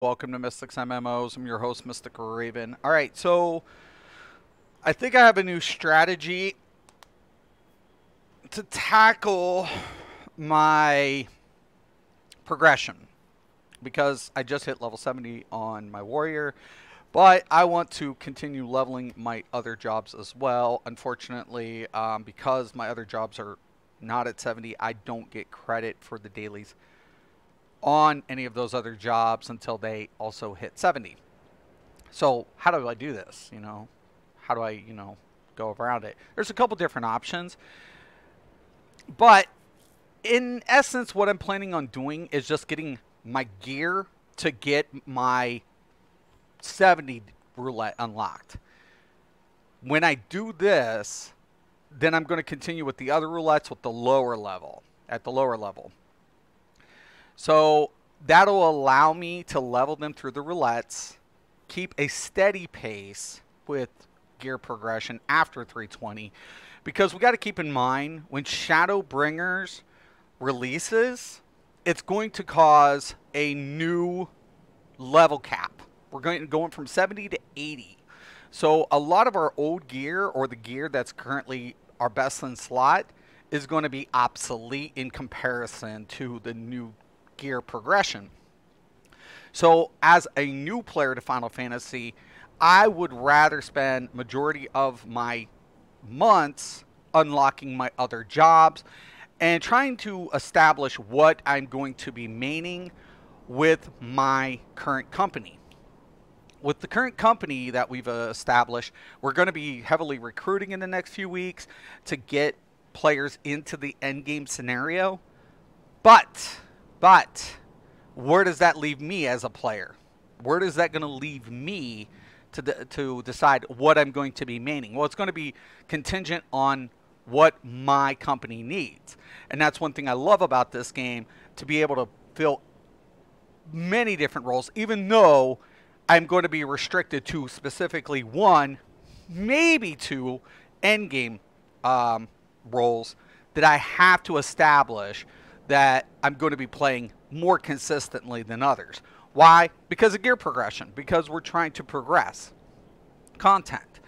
Welcome to Mystics MMOs. I'm your host, Mystic Raven. All right, so I think I have a new strategy to tackle my progression because I just hit level 70 on my warrior, but I want to continue leveling my other jobs as well. Unfortunately, because my other jobs are not at 70, I don't get credit for the dailies on any of those other jobs until they also hit 70. So how do I do this? How do I, go around it? There's a couple different options, but in essence, what I'm planning on doing is just getting my gear to get my 70 roulette unlocked. When I do this, then I'm going to continue with the other roulettes with the lower level, at the lower level. So that'll allow me to level them through the roulettes, keep a steady pace with gear progression after 320, because we got to keep in mind when Shadowbringers releases, it's going to cause a new level cap. We're going from 70 to 80. So a lot of our old gear, or the gear that's currently our best in slot, is going to be obsolete in comparison to the new gear progression. So as a new player to Final Fantasy, I would rather spend majority of my months unlocking my other jobs and trying to establish what I'm going to be maining with my current company. With the current company that we've established, we're going to be heavily recruiting in the next few weeks to get players into the endgame scenario. But where does that leave me as a player? Where is that going to leave me to decide what I'm going to be maining? Well, it's going to be contingent on what my company needs. And that's one thing I love about this game, to be able to fill many different roles, even though I'm going to be restricted to specifically one, maybe two endgame roles that I have to establish that I'm going to be playing more consistently than others. Why? Because of gear progression, because we're trying to progress content.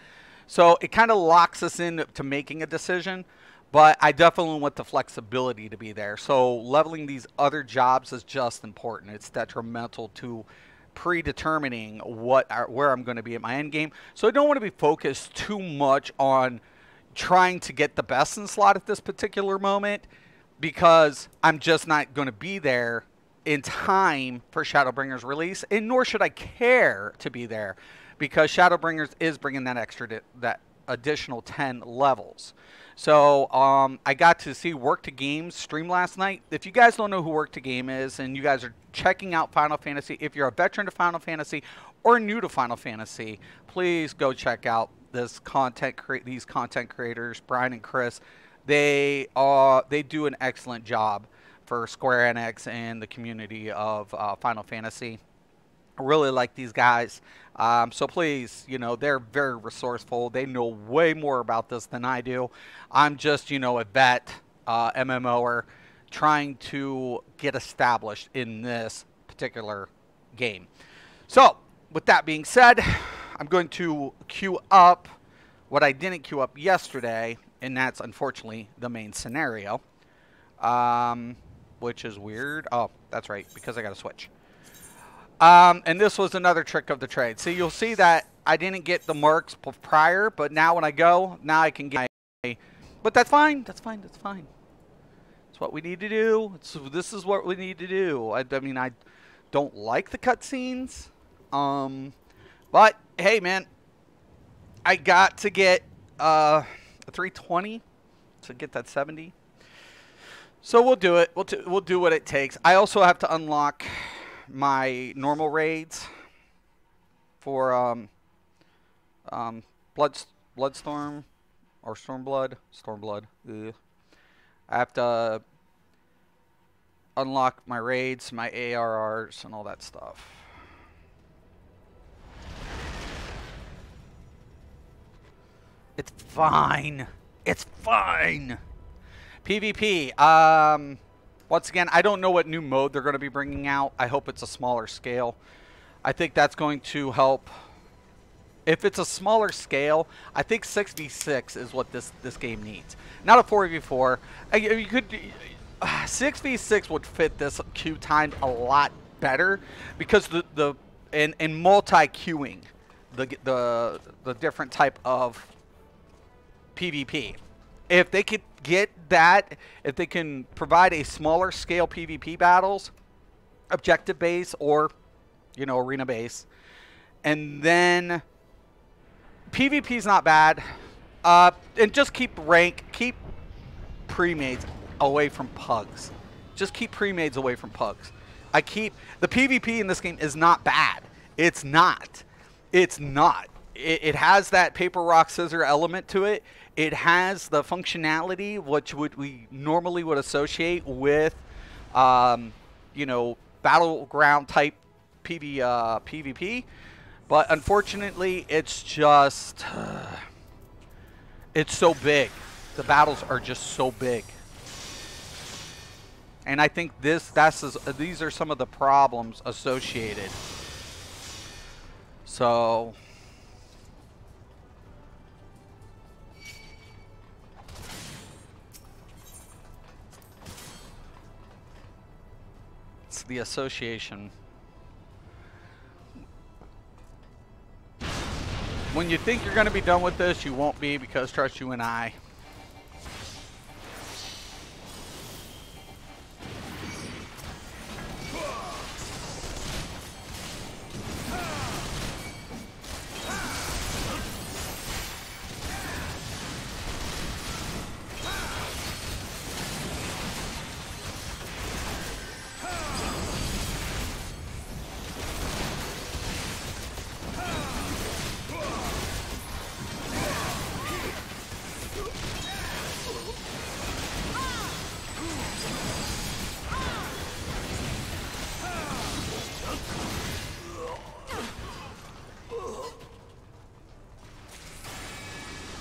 So it kind of locks us into making a decision, but I definitely want the flexibility to be there. So leveling these other jobs is just important. It's detrimental to predetermining where I'm going to be at my end game. So I don't want to be focused too much on trying to get the best in slot at this particular moment, because I'm just not going to be there in time for Shadowbringers release, and nor should I care to be there, because Shadowbringers is bringing that additional 10 levels. So I got to see Work to Games stream last night. If you guys don't know who Work to Game is, and you guys are checking out Final Fantasy, if you're a veteran to Final Fantasy or new to Final Fantasy, please go check out these content creators, Brian and Chris. They do an excellent job for Square Enix and the community of Final Fantasy. I really like these guys. So please, they're very resourceful. They know way more about this than I do. I'm just, a vet MMOer trying to get established in this particular game. So with that being said, I'm going to queue up what I didn't queue up yesterday, and that's unfortunately the main scenario, which is weird. Oh, that's right, because I got to switch. And this was another trick of the trade. So you'll see that I didn't get the marks prior, but now when I go, now I can get my... But that's fine. That's fine. That's fine. It's what we need to do. This is what we need to do. I mean, I don't like the cutscenes. But, hey, man. I got to get a 320 to get that 70. So we'll do it. We'll do what it takes. I also have to unlock my normal raids for Bloodstorm or Stormblood. Ugh. I have to unlock my raids, my ARRs, and all that stuff. It's fine. It's fine. PvP. Once again, I don't know what new mode they're going to be bringing out. I hope it's a smaller scale. I think that's going to help. If it's a smaller scale, I think 6v6 is what this game needs. Not a 4v4. You could 6v6 would fit this queue time a lot better because in multi-queuing, the different type of PvP. If they could get that, if they can provide a smaller scale PvP battles, objective base or, you know, arena base, and then PvP is not bad. And just keep pre-mades away from pugs. Just keep pre-mades away from pugs. The PvP in this game is not bad. It's not. It's not. It has that paper, rock, scissor element to it. It has the functionality which we normally would associate with, you know, battleground type PvP. But unfortunately, it's just, it's so big. The battles are just so big. And I think these are some of the problems associated. So, it's the association. When you think you're going to be done with this, you won't be, because trust you and I.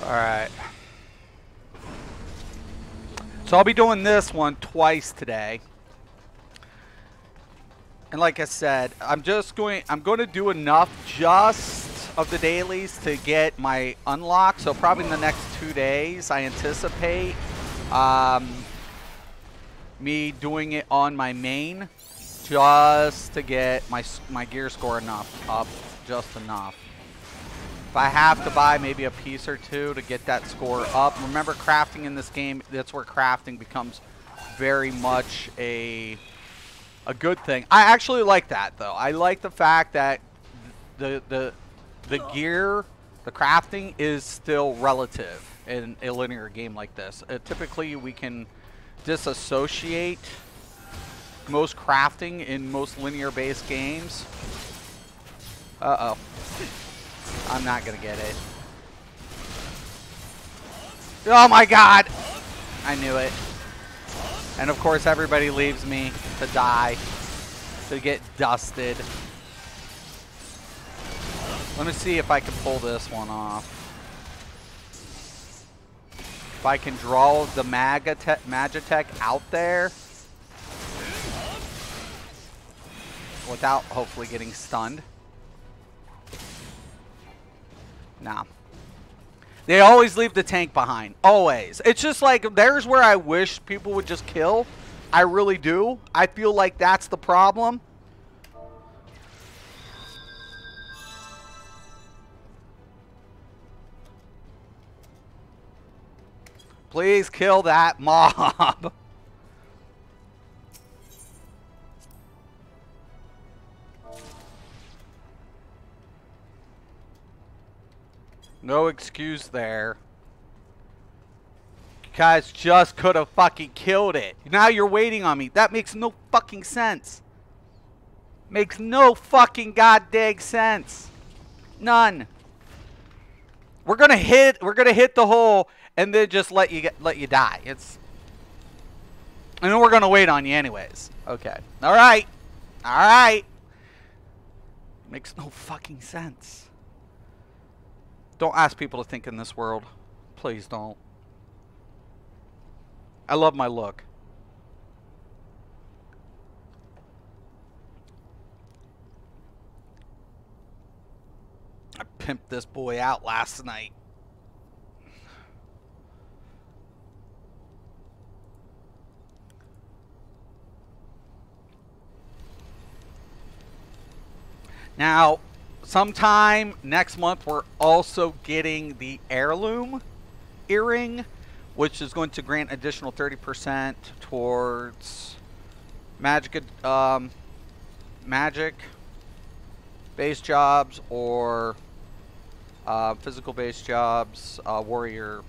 Alright. So I'll be doing this one twice today. And like I said, I'm going to do enough just of the dailies to get my unlock. So probably in the next 2 days, I anticipate me doing it on my main just to get my gear score up just enough. If I have to buy maybe a piece or two to get that score up. Remember, crafting in this game, that's where crafting becomes very much a good thing. I actually like that, though. I like the fact that the gear, the crafting is still relative in a linear game like this. Typically, we can disassociate most crafting in most linear-based games. Uh-oh. I'm not going to get it. Oh my god! I knew it. And of course everybody leaves me to die, to get dusted. Let me see if I can pull this one off. If I can draw the Magitech out there without hopefully getting stunned. Nah. They always leave the tank behind. Always. It's just like, there's where I wish people would just kill. I really do. I feel like that's the problem. Please kill that mob. No excuse there. You guys just could have fucking killed it. Now you're waiting on me. That makes no fucking sense. Makes no fucking goddamn sense. None. We're gonna hit the hole and then just let you die. And then we're gonna wait on you anyways. Okay. Alright. Alright. Makes no fucking sense. Don't ask people to think in this world. Please don't. I love my look. pimped this boy out last night. Now, sometime next month, we're also getting the heirloom earring, which is going to grant additional 30% towards magic base jobs or physical base jobs, warrior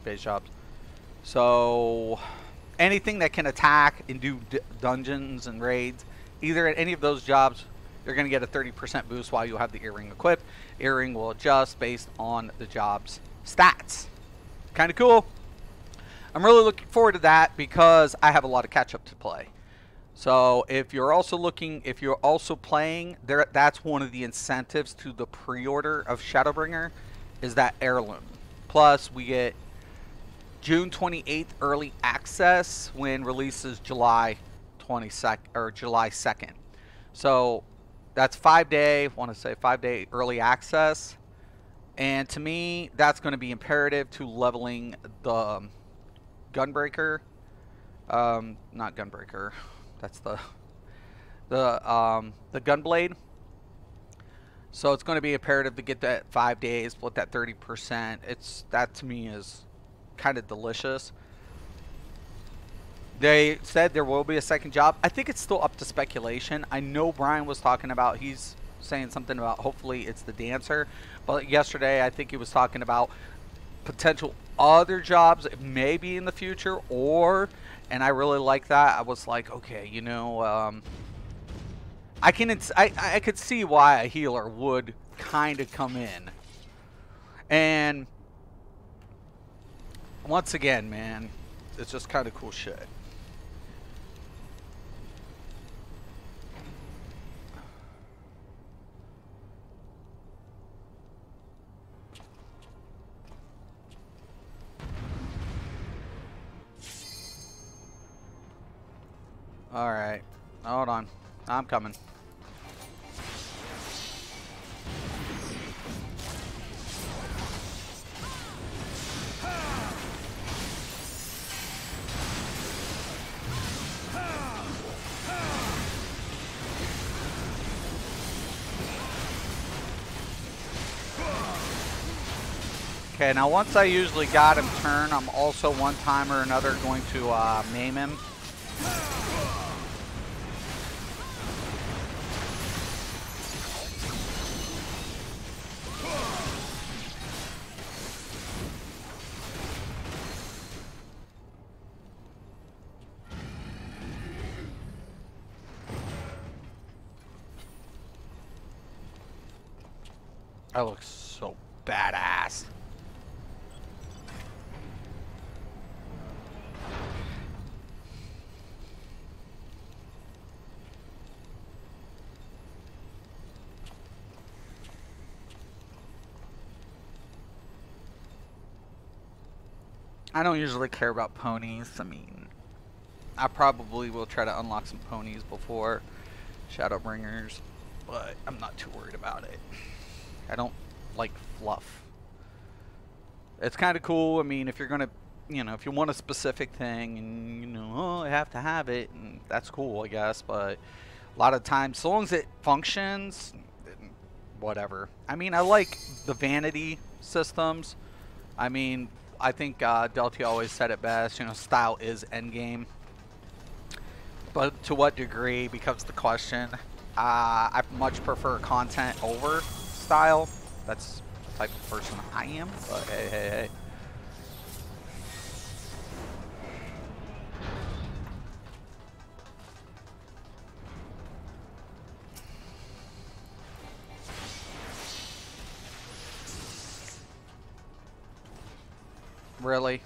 base jobs. So anything that can attack and do dungeons and raids, either at any of those jobs, you're going to get a 30% boost while you have the earring equipped. Earring will adjust based on the job's stats. Kind of cool. I'm really looking forward to that because I have a lot of catch-up to play. So if you're also playing, that's one of the incentives to the pre-order of Shadowbringer is that heirloom. Plus, we get June 28th early access when releases July 22nd or July 2nd. So that's 5-day, want to say 5-day early access. And to me, that's going to be imperative to leveling the Gunbreaker. Not Gunbreaker. That's the Gunblade. So it's going to be imperative to get that 5 days with that 30%. That to me is kind of delicious. They said there will be a second job. I think it's still up to speculation. I know Brian was talking about, he's saying something about hopefully it's the dancer. But yesterday I think he was talking about potential other jobs maybe in the future, or, and I really like that. I was like, okay, you know, I could see why a healer would kind of come in. And once again, man, it's just kind of cool shit. Alright. Hold on. I'm coming. Okay, now once I usually got him turned, I'm also one time or another going to maim him. That looks so badass. I don't usually care about ponies. I mean, I probably will try to unlock some ponies before Shadowbringers, but I'm not too worried about it. I don't like fluff. It's kind of cool. I mean, if you're gonna, you know, if you want a specific thing and, you know, oh, I have to have it, and that's cool, I guess, but a lot of times, so long as it functions, whatever. I mean, I like the vanity systems. I mean, I think Delty always said it best, you know, style is endgame. But to what degree becomes the question. I much prefer content over style. That's the type of person I am, but hey, hey, hey. Really?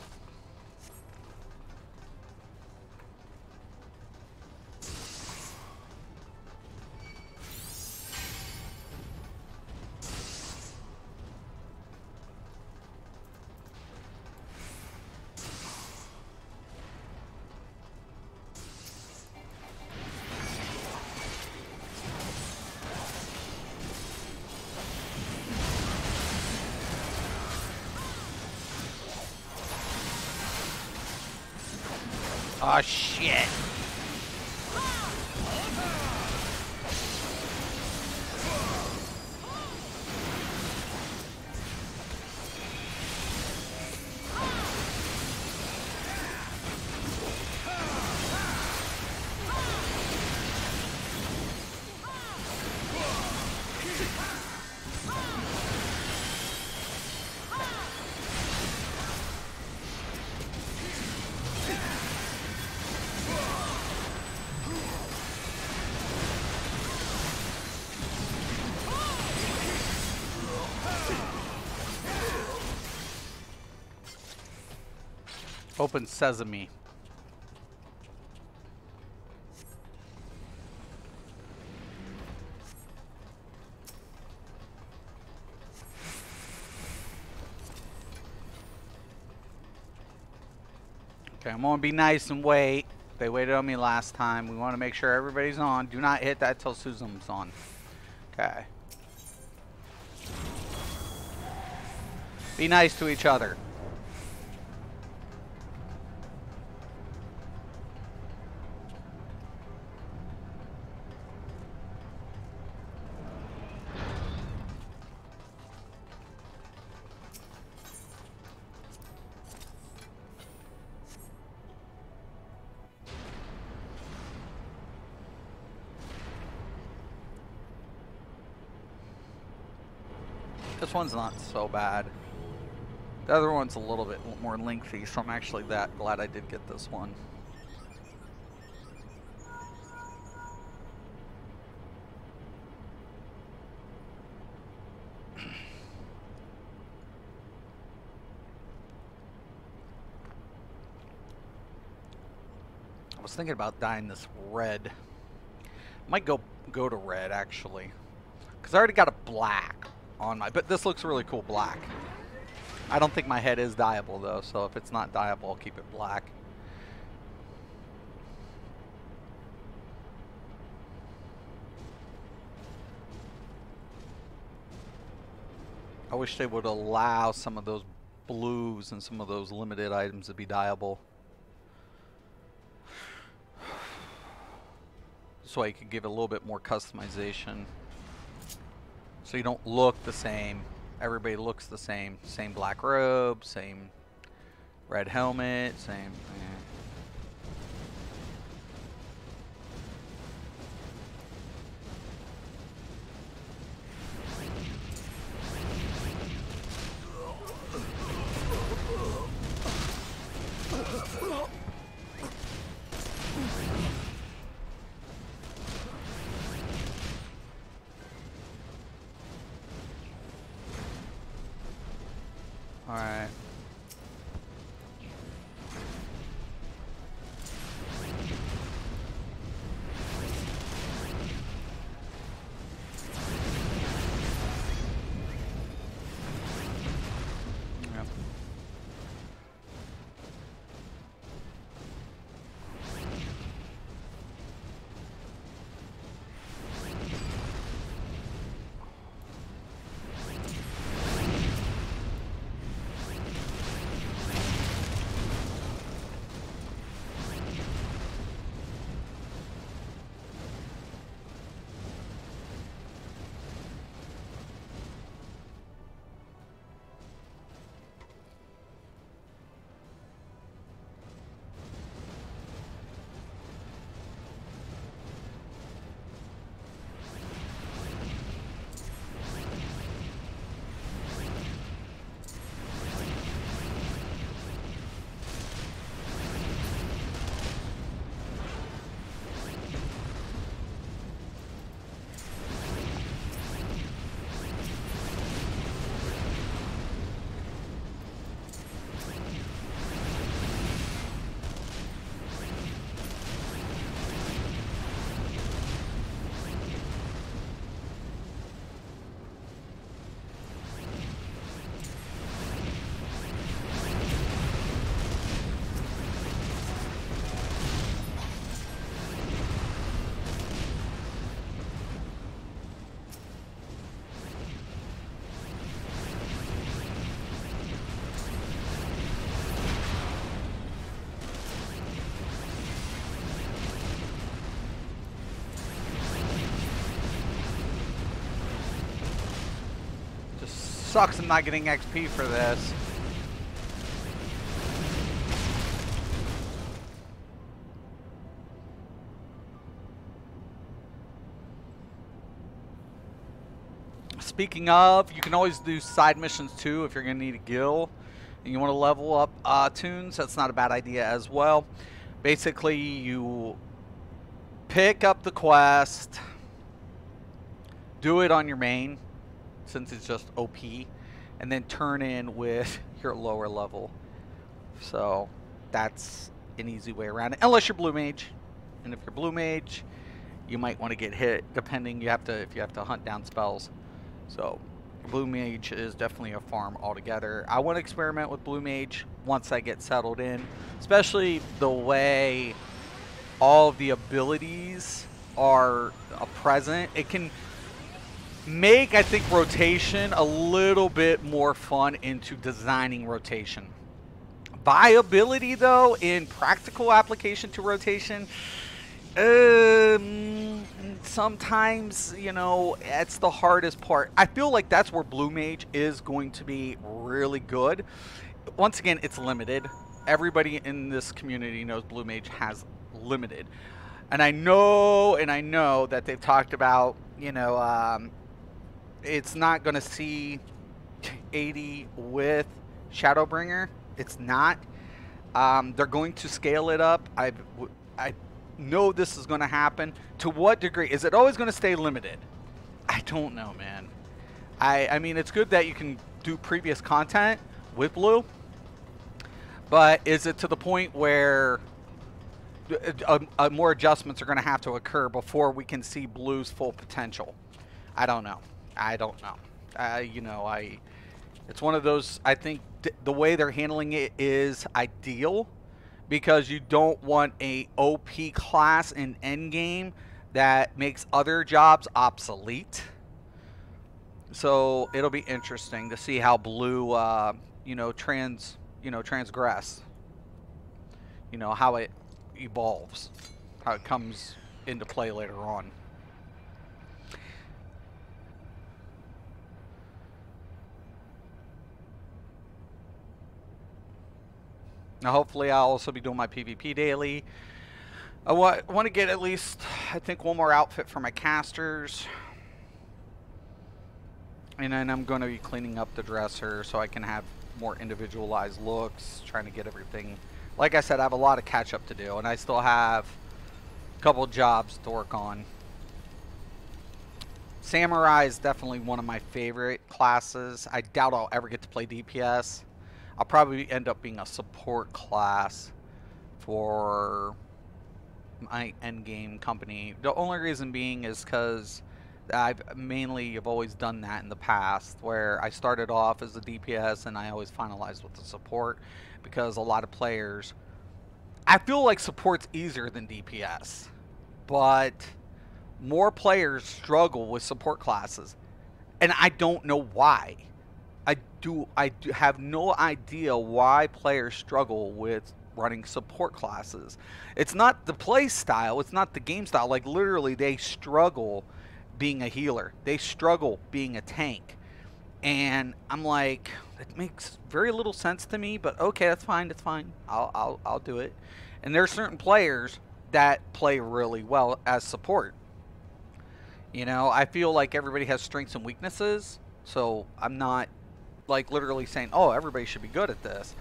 Oh, shit. Open sesame. Okay, I'm gonna be nice and wait. They waited on me last time. We want to make sure everybody's on. Do not hit that till Susan's on. Okay. Be nice to each other. This one's not so bad. The other one's a little bit more lengthy, so I'm actually glad I did get this one. I was thinking about dyeing this red. Might go to red actually, because I already got a black on my, but this looks really cool black. I don't think my head is dyeable though, so if it's not dyeable, I'll keep it black. I wish they would allow some of those blues and some of those limited items to be dyeable. This way you can give it a little bit more customization. So you don't look the same. Everybody looks the same. Same black robe, same red helmet, same... Alright. Yep. Just sucks I'm not getting XP for this. Speaking of, you can always do side missions too if you're going to need a gil and you want to level up tunes. That's not a bad idea as well. Basically, you pick up the quest, do it on your main since it's just OP, and then turn in with your lower level. So that's an easy way around it, unless you're blue mage. And if you're blue mage, you might want to get hit depending. If you have to hunt down spells. So blue mage is definitely a farm altogether. I want to experiment with blue mage once I get settled in, especially the way all of the abilities are present. It can make, I think, rotation a little bit more fun into designing rotation. Viability, though, in practical application to rotation, sometimes, you know, it's the hardest part. I feel like that's where blue mage is going to be really good. Once again, it's limited. Everybody in this community knows blue mage has limited. And I know that they've talked about, you know, it's not going to see 80 with Shadowbringer. It's not. They're going to scale it up. I know this is going to happen. To what degree? Is it always going to stay limited? I don't know, man. I mean, it's good that you can do previous content with blue, but is it to the point where more adjustments are going to have to occur before we can see blue's full potential? I don't know. I don't know. You know, it's one of those, I think the way they're handling it is ideal, because you don't want a OP class in endgame that makes other jobs obsolete. So it'll be interesting to see how blue, transgress. You know, how it evolves, how it comes into play later on. Now, hopefully, I'll also be doing my PvP daily. I want to get at least, I think, one more outfit for my casters. And then I'm going to be cleaning up the dresser so I can have more individualized looks, trying to get everything. Like I said, I have a lot of catch up to do, and I still have a couple jobs to work on. Samurai is definitely one of my favorite classes. I doubt I'll ever get to play DPS. I'll probably end up being a support class for my endgame company. The only reason being is because I've always done that in the past, where I started off as a DPS and I always finalized with the support, because a lot of players, I feel like support's easier than DPS, but more players struggle with support classes, and I don't know why. I do have no idea why players struggle with running support classes. It's not the play style, it's not the game style. Like, literally, they struggle being a healer. They struggle being a tank. And I'm like, it makes very little sense to me, but okay, that's fine, that's fine. I'll do it. And there are certain players that play really well as support. You know, I feel like everybody has strengths and weaknesses, so I'm not like literally saying, oh, everybody should be good at this.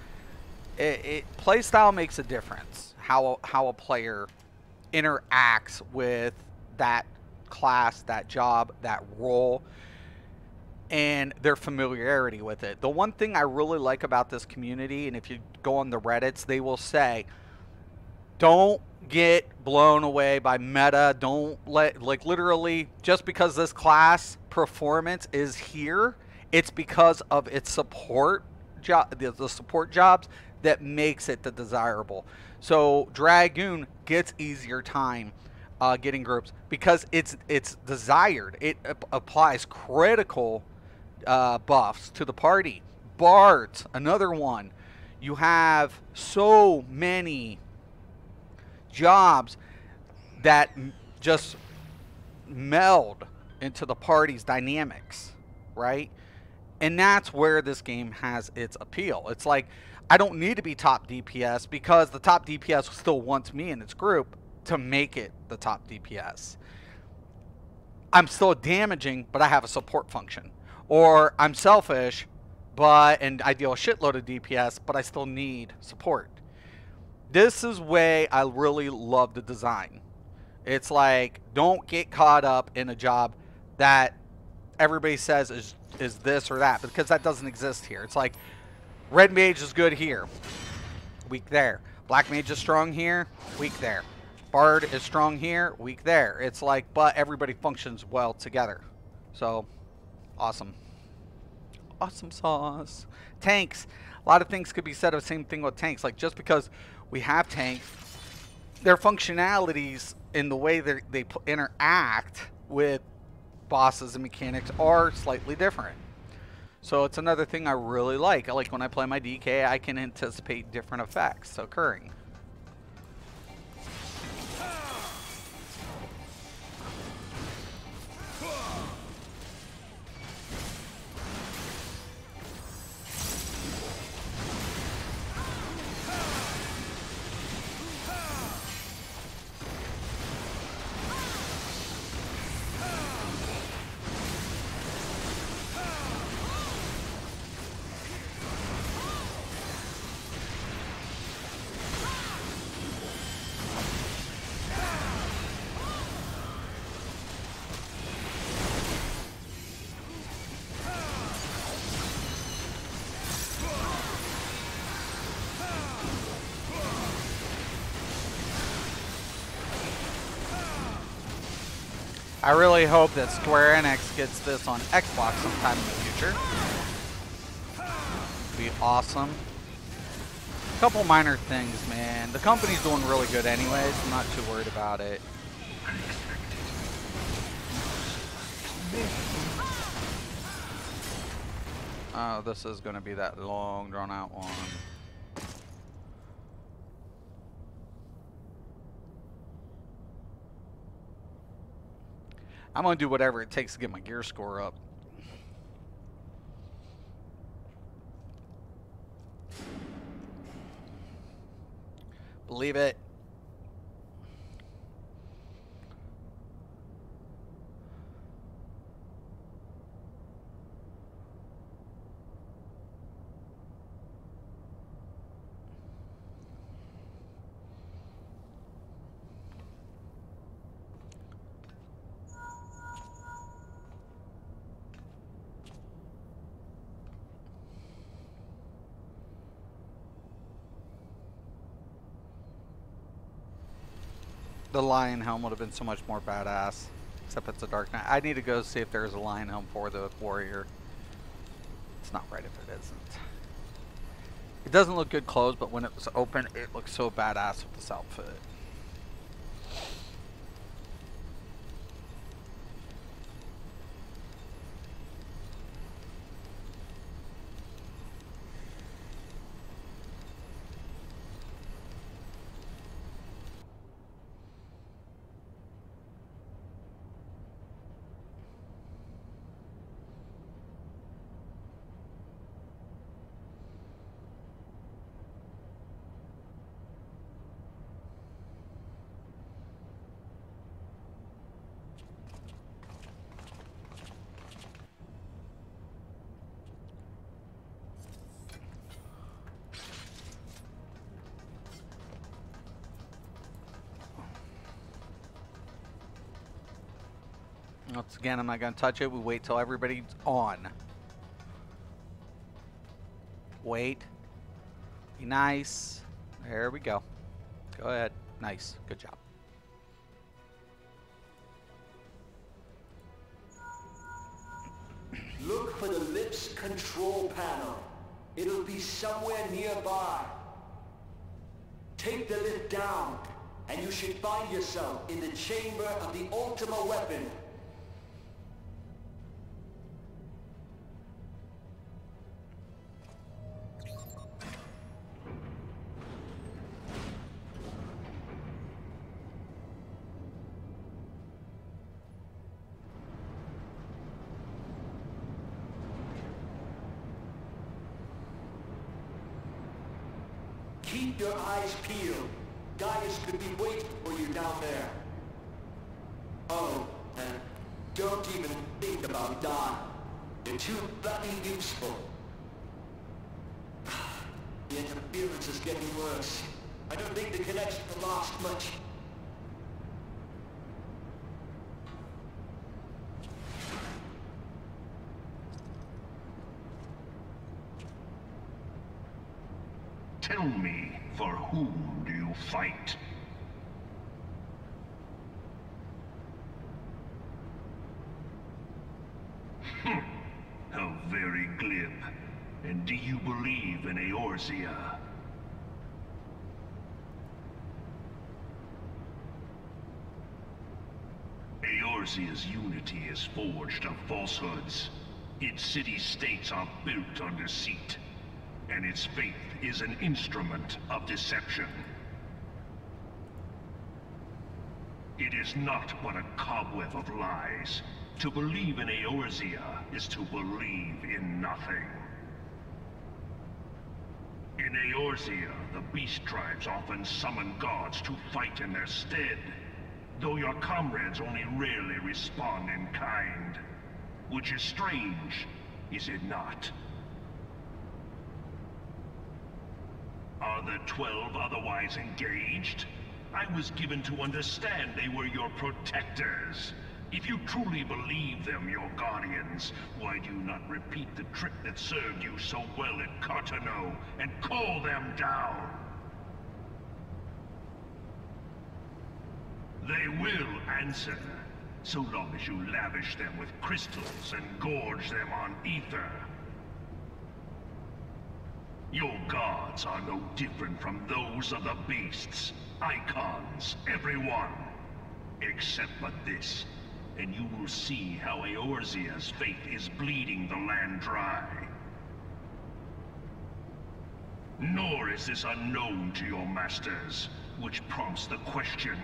Play style makes a difference. How a player interacts with that class, that job, that role, and their familiarity with it. The one thing I really like about this community, and if you go on the Reddits, they will say, don't get blown away by meta. Don't let, like, literally, just because this class performance is here, it's because of its support job, the support jobs, that makes it the desirable. So Dragoon gets easier time getting groups because it's desired. It applies critical buffs to the party. Bards, another one. You have so many jobs that just meld into the party's dynamics, right? And that's where this game has its appeal. It's like, I don't need to be top DPS because the top DPS still wants me in its group to make it the top DPS. I'm still damaging, but I have a support function. Or I'm selfish, and I deal a shitload of DPS, but I still need support. This is way I really love the design. It's like, don't get caught up in a job that everybody says is this or that, because that doesn't exist here. It's like, red mage is good here, weak there. Black mage is strong here, weak there. Bard is strong here, weak there. It's like, but everybody functions well together. So, awesome. Awesome sauce. Tanks. A lot of things could be said of the same thing with tanks. Like, just because we have tanks, their functionalities in the way they interact with bosses and mechanics are slightly different. So it's another thing I really like. I like when I play my DK, I can anticipate different effects occurring. I really hope that Square Enix gets this on Xbox sometime in the future. It'd be awesome. A couple minor things, man. The company's doing really good anyways. I'm not too worried about it. Oh, this is going to be that long, drawn-out one. I'm going to do whatever it takes to get my gear score up. Believe it. The lion helm would have been so much more badass. Except it's a dark knight. I need to go see if there's a lion helm for the warrior. It's not right if it isn't. It doesn't look good closed, but when it was open, it looks so badass with this outfit. Once again, I'm not going to touch it. We wait till everybody's on. Wait. Be nice. There we go. Go ahead. Nice. Good job. Look for the lips control panel. It'll be somewhere nearby. Take the lip down, and you should find yourself in the chamber of the Ultima weapon. keep your eyes peeled. Gaius could be waiting for you down there. Oh, and don't even think about dying. They're too bloody useful. The interference is getting worse. I don't think the connection will last much. Tell me, for whom do you fight? How very glib. And do you believe in Eorzea? Eorzea's unity is forged of falsehoods. Its city-states are built on deceit. And its faith is an instrument of deception. It is not but a cobweb of lies. To believe in Eorzea is to believe in nothing. In Eorzea, the beast tribes often summon gods to fight in their stead, though your comrades only rarely respond in kind. Which is strange, is it not? Are the 12 otherwise engaged? I was given to understand they were your protectors. If you truly believe them your guardians, why do you not repeat the trick that served you so well at Carteneau and call them down? They will answer, so long as you lavish them with crystals and gorge them on ether. Your gods are no different from those of the beasts. Icons, every one. Except but this, and you will see how Eorzea's faith is bleeding the land dry. Nor is this unknown to your masters, which prompts the question,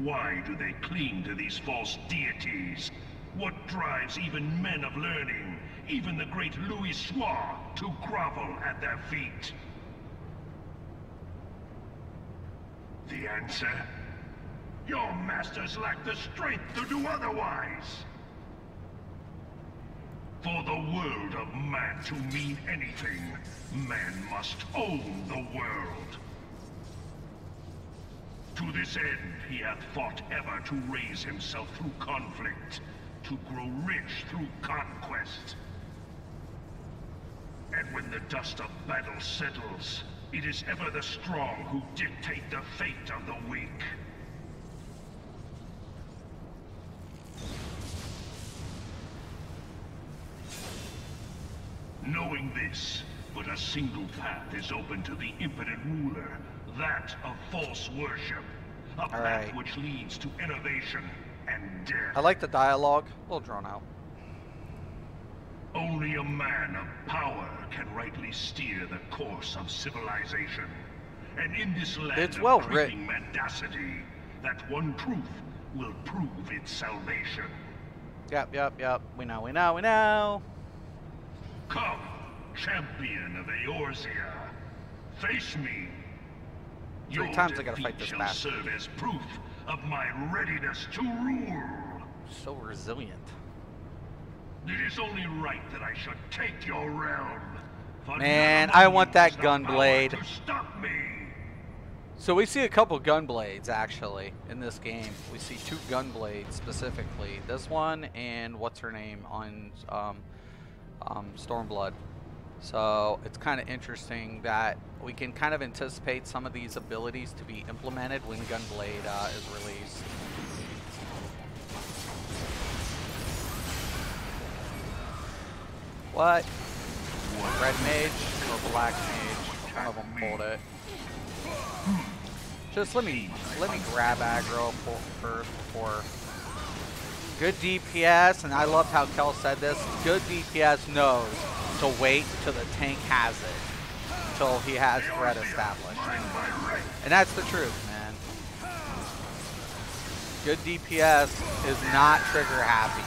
why do they cling to these false deities? What drives even men of learning, even the great Louis Soir, to grovel at their feet? The answer? Your masters lack the strength to do otherwise. For the world of man to mean anything, man must own the world. To this end, he hath fought ever to raise himself through conflict, to grow rich through conquest. And when the dust of battle settles, it is ever the strong who dictate the fate of the weak. Knowing this, but a single path is open to the impotent ruler, that of false worship. A path which leads to innovation and death. I like the dialogue. A little drawn out. Only a man of power can rightly steer the course of civilization. And in this land of creeping mendacity, that one truth will prove its salvation. Yep. We know. Come, champion of Eorzea. Face me. 3 times I gotta fight this bastard shall serve as proof of my readiness to rule. So resilient. It is only right that I should take your realm. Man, I want that gunblade. To stop me. So we see a couple gunblades actually in this game. We see 2 gunblades specifically. This one and what's her name on Stormblood. So it's kind of interesting that we can kind of anticipate some of these abilities to be implemented when Gunblade is released. What? Red mage or black mage? One of them pulled it. Just let me grab aggro first before. Good DPS, and I loved how Kel said this. Good DPS knows to wait till the tank has it, until he has threat established. And that's the truth, man. Good DPS is not trigger happy.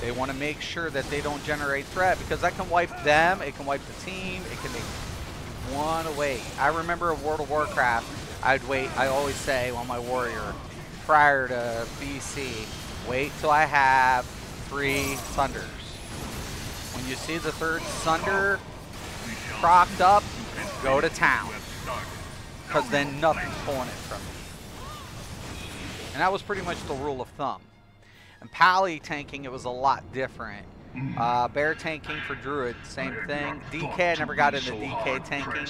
They want to make sure that they don't generate threat, because that can wipe them, it can wipe the team, it can make want to wait. I remember in World of Warcraft, I'd wait. I always say on my warrior, prior to BC, wait till I have 3 Sunders. When you see the 3rd Sunder procced up, go to town. Because then nothing's pulling it from me. And that was pretty much the rule of thumb. And Pally tanking, it was a lot different. Bear tanking for Druid, same thing. DK, I never got into DK tanking.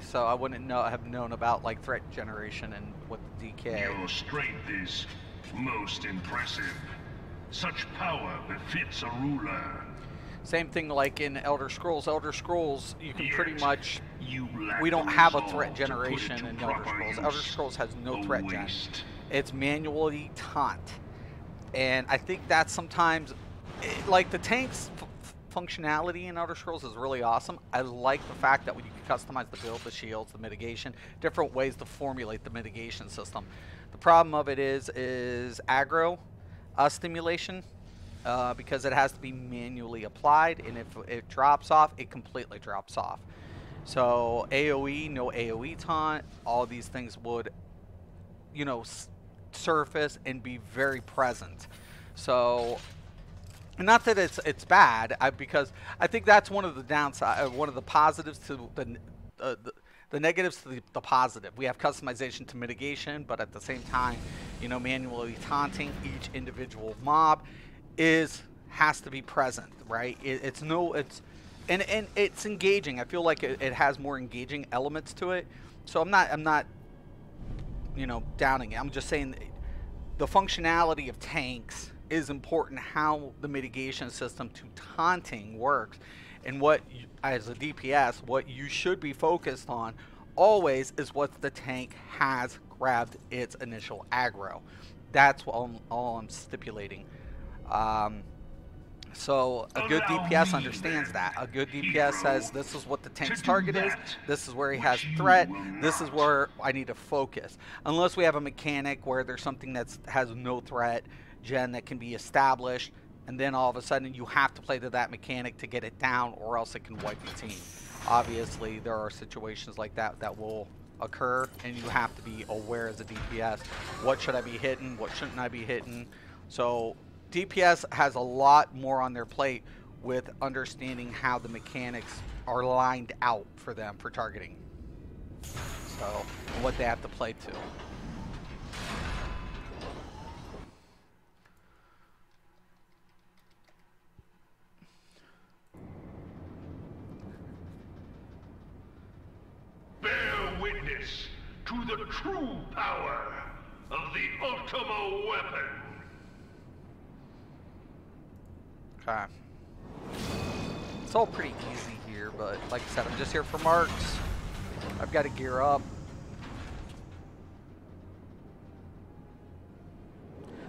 So I wouldn't have known about like threat generation and what the DK. Your strength is most impressive. Such power befits a ruler. Same thing like in Elder Scrolls. Elder Scrolls, you can pretty much... We don't have a threat generation in Elder Scrolls. Elder Scrolls has no threat gen. It's manually taunt. And I think that sometimes, like the tank's functionality in Elder Scrolls is really awesome. I like the fact that when you can customize the build, the shields, the mitigation, different ways to formulate the mitigation system. The problem of it is aggro stimulation, because it has to be manually applied, and if it drops off, it completely drops off. So AoE, no AoE taunt, all these things would, you know, surface and be very present. So not that it's bad, because I think that's one of the downside, one of the positives to the negatives to the positive. We have customization to mitigation, but at the same time, you know, manually taunting each individual mob has to be present, right? And it's engaging. I feel like it has more engaging elements to it. So I'm not you know, downing it. I'm just saying the functionality of tanks is important, how the mitigation system to taunting works, and what as a DPS, what you should be focused on always is what the tank has grabbed its initial aggro. That's what all I'm stipulating. So a good DPS understands that. A good DPS says this is what the tank's target is, this is where he has threat, this is where I need to focus. Unless we have a mechanic where there's something that has no threat gen that can be established, and then all of a sudden you have to play to that mechanic to get it down, or else it can wipe the team. Obviously there are situations like that that will occur, and you have to be aware as a DPS. What should I be hitting? What shouldn't I be hitting? So DPS has a lot more on their plate with understanding how the mechanics are lined out for them for targeting. So, what they have to play to. Bear witness to the true power of the Ultima weapon. Okay. It's all pretty easy here, but like I said, I'm just here for marks. I've got to gear up.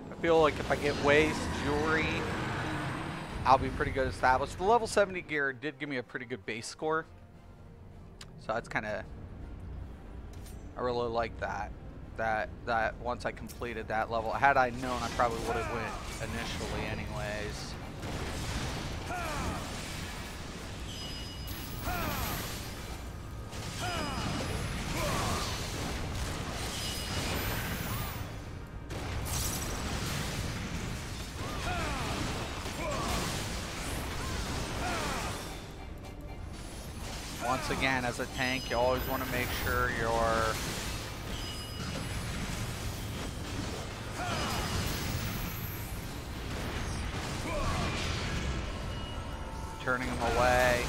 I feel like if I get waist, jewelry, I'll be pretty good established. The level 70 gear did give me a pretty good base score. So that's kind of, I really like that. That once I completed that level, had I known, I probably would have went initially anyways. Once again, as a tank, you always want to make sure you're turning them away.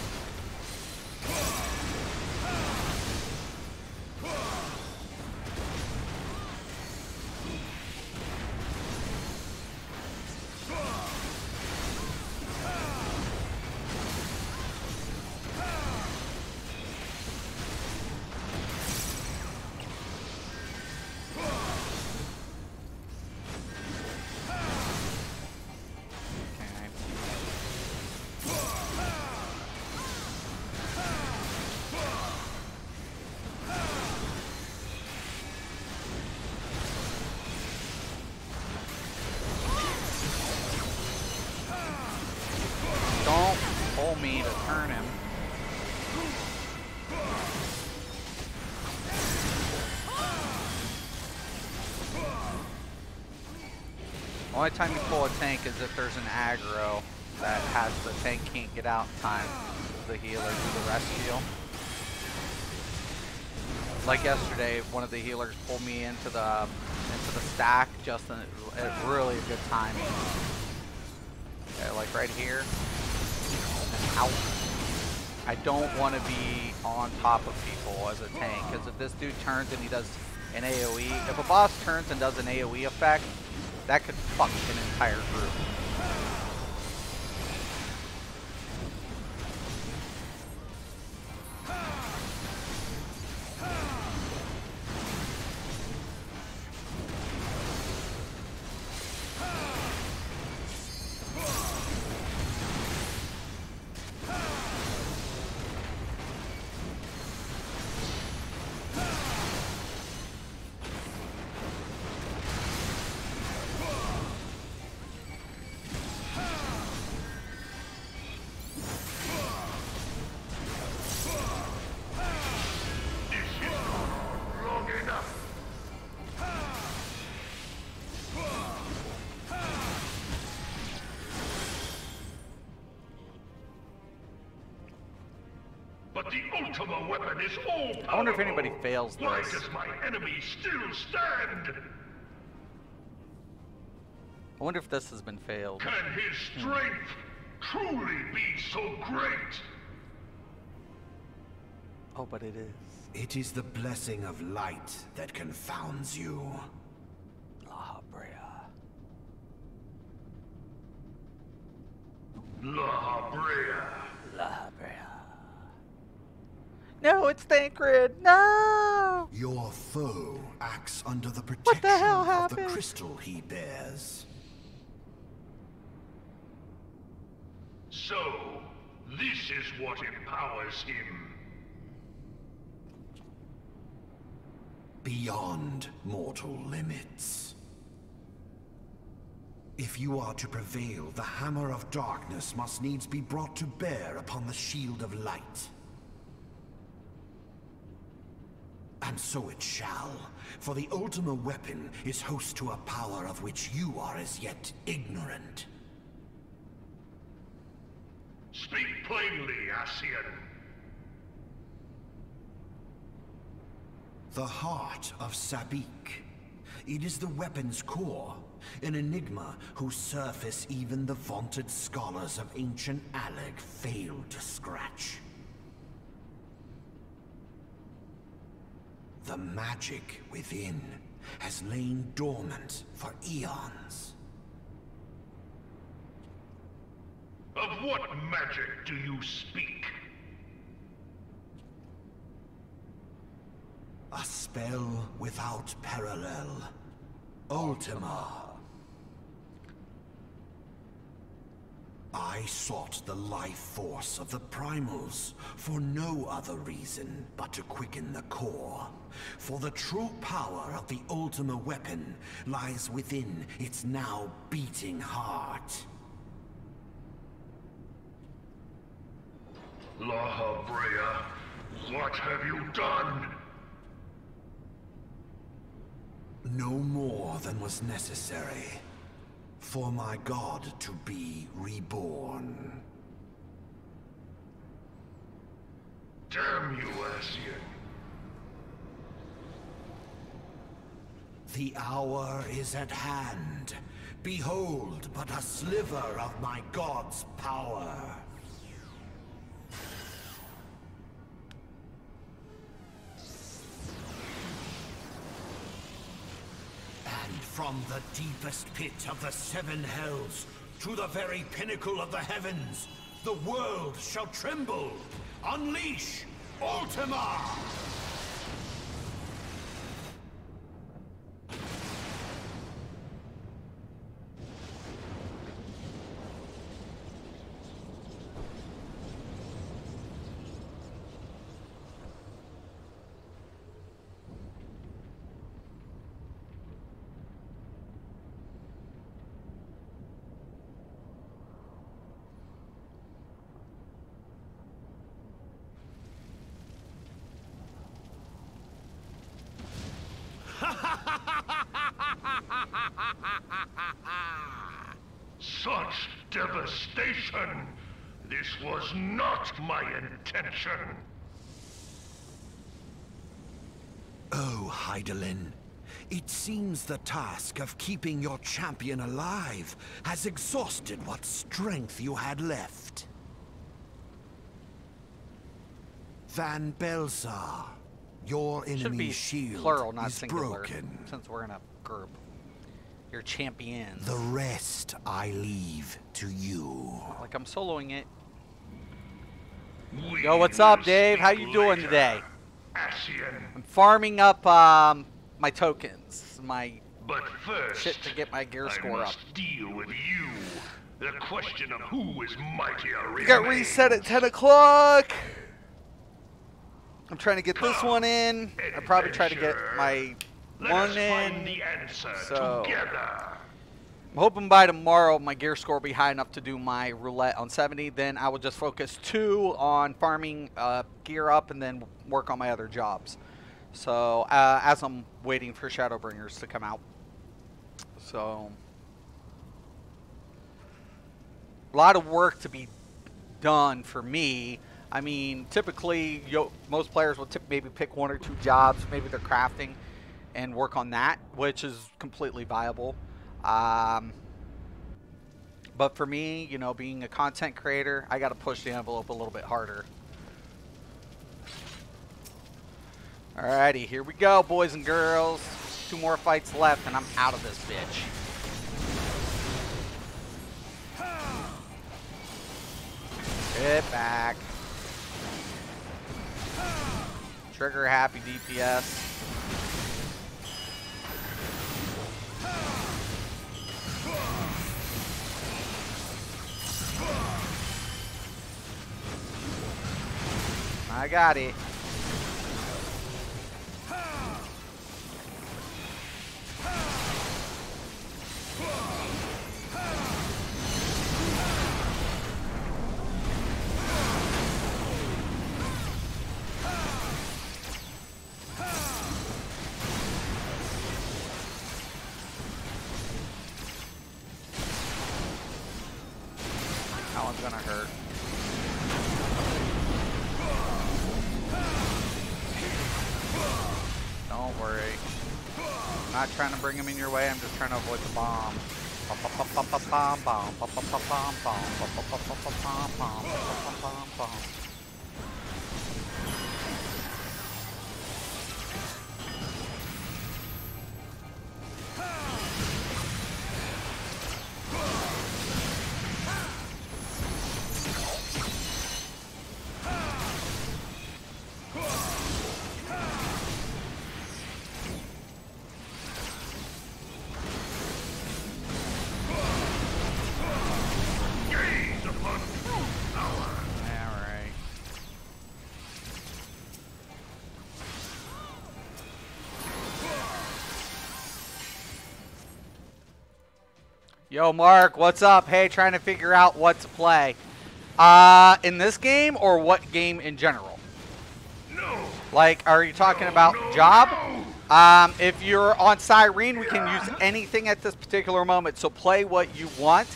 Me to turn him. Only time you pull a tank is if there's an aggro that has the tank can't get out in time. The healer do the rescue. Like yesterday, one of the healers pulled me into the stack just at really good timing. Okay, like right here. And out. I don't want to be on top of people as a tank, because if this dude turns and he does an AoE, if a boss turns and does an AoE effect, that could fuck an entire group. But the Ultima weapon is all-powerful. I wonder if anybody fails this. Why does my enemy still stand? I wonder if this has been failed. Can his strength truly be so great? Oh, but it is. It is the blessing of light that confounds you. La Brea. La Brea. La Brea. No, it's Thancred. No! Your foe acts under the What protection the hell of the happened? crystal he bears. So, this is what empowers him. Beyond mortal limits. If you are to prevail, the Hammer of Darkness must needs be brought to bear upon the Shield of Light. And so it shall, for the Ultima weapon is host to a power of which you are as yet ignorant. Speak plainly, Ascian. The heart of Sabik. It is the weapon's core, an enigma whose surface even the vaunted scholars of ancient Alleg failed to scratch. The magic within has lain dormant for eons. Of what magic do you speak? A spell without parallel. Ultima. I sought the life force of the primals for no other reason but to quicken the core. For the true power of the Ultima weapon lies within its now beating heart. La Brea, what have you done? No more than was necessary for my god to be reborn. Damn you, Ascian. The hour is at hand. Behold but a sliver of my god's power. And from the deepest pit of the seven hells to the very pinnacle of the heavens, the world shall tremble. Unleash Ultima! Such devastation! This was not my intention! Oh, Hydaelyn. It seems the task of keeping your champion alive has exhausted what strength you had left. Van Belsar, your Should be enemy's shield plural, not is singular, broken. since we're in a group. Your champions. The rest I leave to you. Like I'm soloing it. We Yo, what's up, will Dave? How speak you doing later, today? Ascian. I'm farming up my tokens, my But first, shit to get my gear I score up. must deal with you. The question of who is mightier We got remains. reset at 10 o'clock. I'm trying to get this one in. I'll probably try to get my Let one us in. find the answer So- together. I'm hoping by tomorrow my gear score will be high enough to do my roulette on 70. Then I will just focus 2 on farming gear up and then work on my other jobs. So as I'm waiting for Shadowbringers to come out. So a lot of work to be done for me. I mean, typically most players will maybe pick 1 or 2 jobs, maybe they're crafting, and work on that, which is completely viable. But for me, you know, being a content creator, I got to push the envelope a little bit harder. Alrighty, here we go, boys and girls. 2 more fights left, and I'm out of this bitch. Get back. Trigger happy DPS. I got it. That one's gonna hurt. Don't worry. I'm not trying to bring him in your way, I'm just trying to avoid the bomb. Gaze upon true power. Alright. Yo, Mark, what's up? Hey, trying to figure out what to play. In this game or what game in general? No. Like, are you talking about no, job? no. If you're on Cyrene, we can use anything at this particular moment, so play what you want.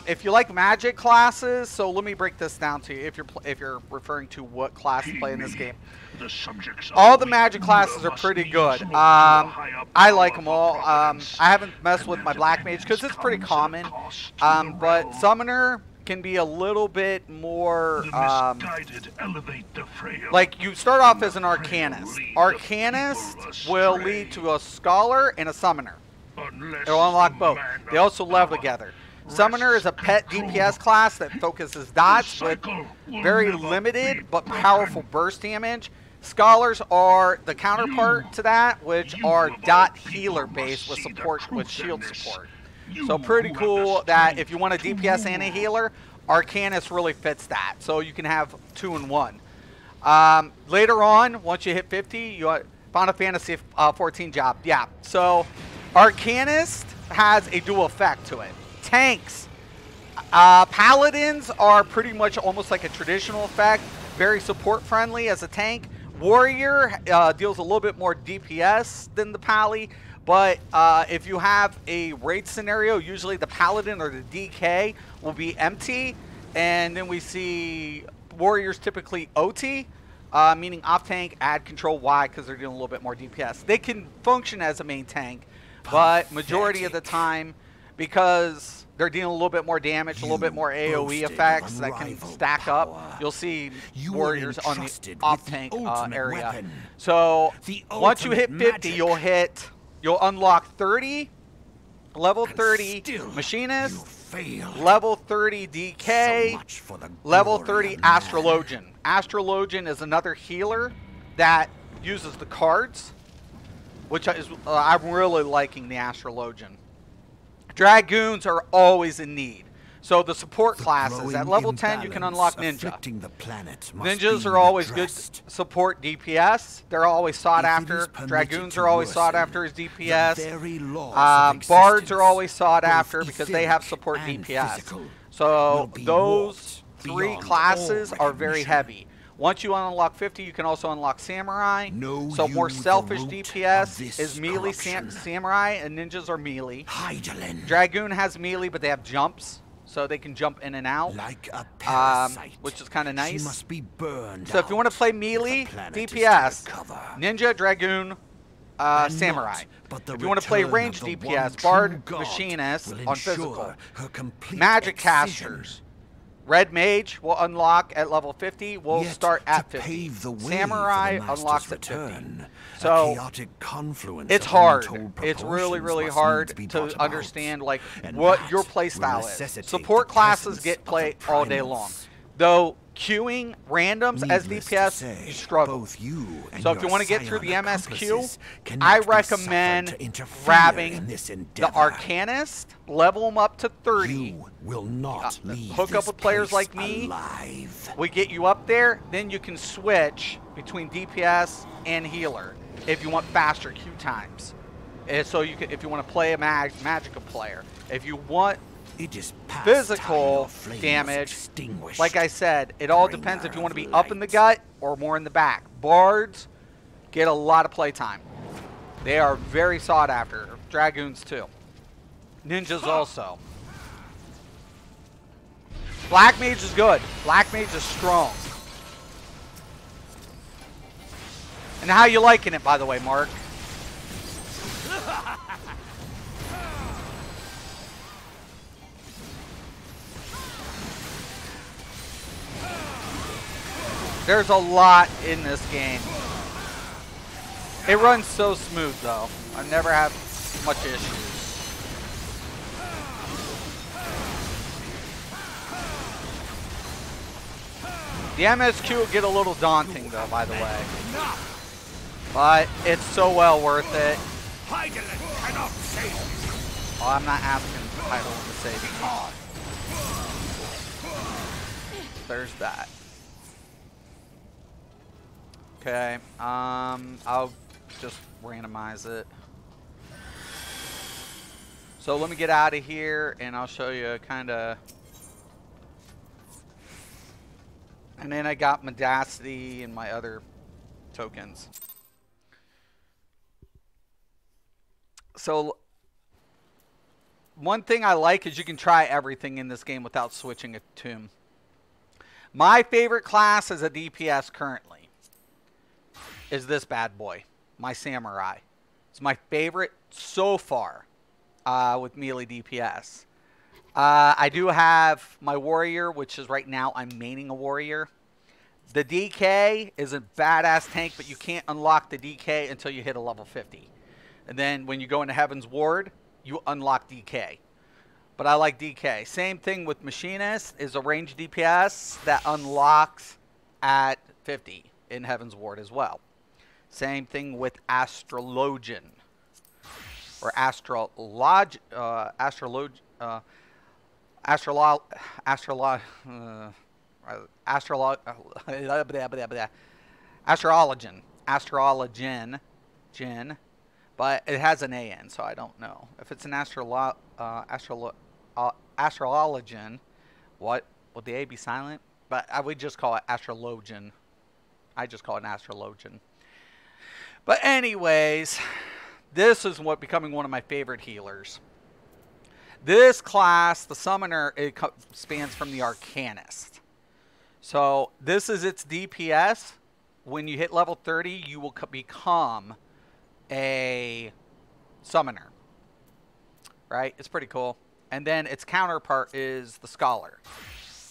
If you like magic classes, so let me break this down to you if you're referring to what class to play in this game. The subjects All of the magic classes are must pretty needs good. look to a higher I like power them for all. providence, I haven't messed and with my their black mage because dependence it's pretty comes common. at cost to the But realm. summoner can be a little bit more. The misguided elevate the frail. Like, you start off as an arcanist. Arcanist will lead to a scholar and a summoner. Unless It'll unlock the both. man They of also level power together. Summoner is a pet DPS class that focuses dots with very limited but powerful burst damage. Scholars are the counterpart to that, which are dot healer based with support, with shield support. So pretty cool that if you want a DPS and a healer, Arcanist really fits that. So you can have 2 in 1. Later on, once you hit 50, you Final Fantasy 14 job. Yeah. So Arcanist has a dual effect to it. Tanks. Paladins are pretty much almost like a traditional effect. Very support friendly as a tank. Warrior deals a little bit more DPS than the Pally, But if you have a raid scenario, usually the Paladin or the DK will be empty. And then we see Warriors typically OT, meaning off tank, add control Y because they're doing a little bit more DPS. They can function as a main tank, but majority of the time, because they're dealing a little bit more damage, a little bit more AoE effects that can stack up, you'll see Warriors on the off tank area. So once you hit 50, you'll unlock 30, level 30 Machinist, level 30 DK, level 30 Astrologian. Astrologian is another healer that uses the cards, which is I'm really liking the Astrologian. Dragoons are always in need. So the support classes, at level 10 you can unlock Ninja. Ninjas are always good support DPS. They're always sought after. Dragoons are always sought after as DPS. Bards are always sought after because they have support DPS. So those three classes are very heavy. Once you unlock 50, you can also unlock Samurai. So more selfish DPS is melee Samurai, and Ninjas are melee. Dragoon has melee, but they have jumps. So they can jump in and out, like a parasite, which is kind of nice. Must be burned so if you want to play melee DPS, Ninja, Dragoon, Samurai. If you want to play ranged DPS, Bard, Machinist on physical. Magic Casters. Red Mage will unlock at level 50. We'll start at 50. Samurai unlocks at 50. So it's hard. It's really, really hard to understand like what your playstyle is. Support classes get played all day long. Though queuing randoms as DPS, you struggle. So if you want to get through the MSQ, I recommend grabbing the Arcanist, level them up to 30. Hook up with players like me. We get you up there, then you can switch between DPS and healer if you want faster queue times. And so you can, if you want to play a Magicka player, if you want physical damage, like I said, it all depends if you want to be up in the gut or more in the back. Bards get a lot of playtime. They are very sought after. Dragoons too. Ninjas also. Black Mage is good. Black Mage is strong. And how you liking it, by the way, Mark? There's a lot in this game. It runs so smooth, though. I never have much issues. The MSQ will get a little daunting, though, by the way. But it's so well worth it. Oh, I'm not asking Hydaelyn to save me. There's that. Okay, I'll just randomize it. So let me get out of here and I'll show you kind of. And then I got Medacity and my other tokens. So one thing I like is you can try everything in this game without switching a tomb. My favorite class as a DPS currently is this bad boy, my Samurai. It's my favorite so far with melee DPS. I do have my Warrior, which is right now I'm maining a Warrior. The DK is a badass tank, but you can't unlock the DK until you hit a level 50. And then when you go into Heaven's Ward, you unlock DK. But I like DK. Same thing with Machinist, is a ranged DPS that unlocks at 50 in Heaven's Ward as well. Same thing with Astrologian. Or Astrolog... Astrologian. But it has an A-N, so I don't know. If it's an Astrologian, what? Would the A be silent? But I would just call it Astrologian. I just call it an Astrologian. But anyways, this is what becoming one of my favorite healers. This class, the Summoner, it spans from the Arcanist. So this is its DPS. When you hit level 30, you will become a Summoner. Right? It's pretty cool. And then its counterpart is the Scholar.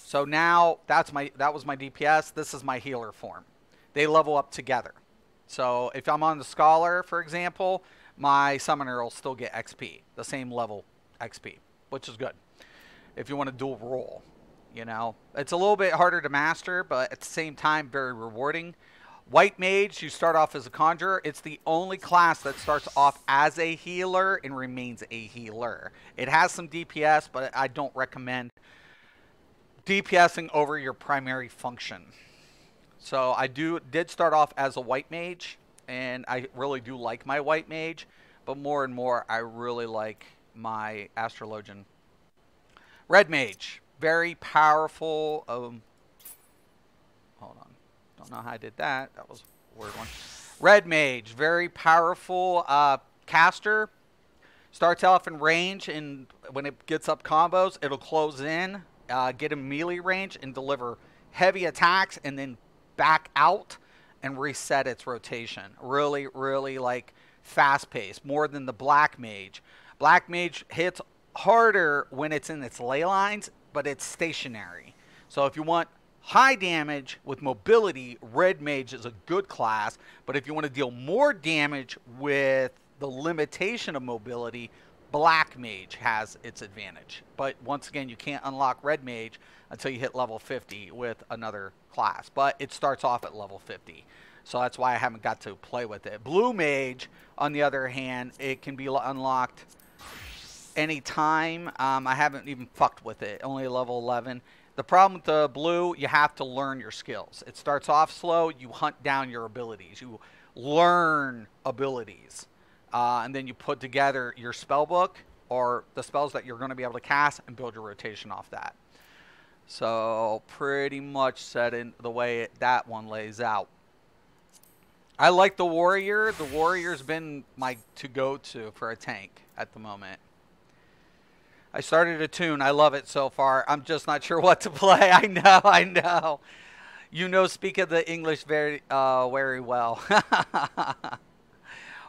So now that was my DPS. This is my healer form. They level up together. So if I'm on the Scholar, for example, my Summoner will still get XP, the same level XP, which is good. If you want to dual role, you know, it's a little bit harder to master, but at the same time, very rewarding. White Mage, you start off as a Conjurer. It's the only class that starts off as a healer and remains a healer. It has some DPS, but I don't recommend DPSing over your primary function. So I did start off as a White Mage, and I really do like my White Mage, but more and more I really like my Astrologian. Red Mage, very powerful. Hold on, don't know how I did that. That was a weird one. Red Mage, very powerful caster. Starts off in range, and when it gets up combos, it'll close in, get in melee range, and deliver heavy attacks, and then back out and reset its rotation. Really, really like fast paced, more than the Black Mage. Black Mage hits harder when it's in its ley lines, but it's stationary. So if you want high damage with mobility, Red Mage is a good class. But if you want to deal more damage with the limitation of mobility, Black Mage has its advantage. But once again, you can't unlock Red Mage until you hit level 50 with another class. But it starts off at level 50. So that's why I haven't got to play with it. Blue Mage, on the other hand, it can be unlocked anytime. I haven't even fucked with it. Only level 11. The problem with the blue, you have to learn your skills. It starts off slow. You hunt down your abilities. You learn abilities. And then you put together your spell book or the spells that you're going to be able to cast and build your rotation off that. So pretty much set in the way that one lays out. I like the Warrior. The Warrior's been my to-go-to for a tank at the moment. I started a tune. I love it so far. I'm just not sure what to play. I know. You know, speak of the English very well.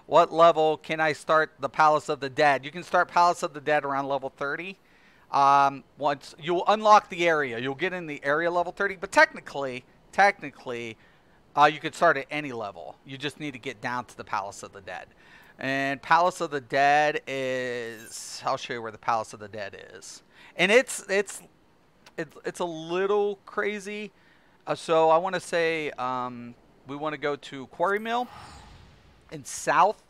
What level can I start the Palace of the Dead? You can start Palace of the Dead around level 30. Once you'll unlock the area, you'll get in the area level 30. But technically, you could start at any level. You just need to get down to the Palace of the Dead. And Palace of the Dead is, I'll show you where the Palace of the Dead is. And it's a little crazy. So I want to say we want to go to Quarry Mill in south.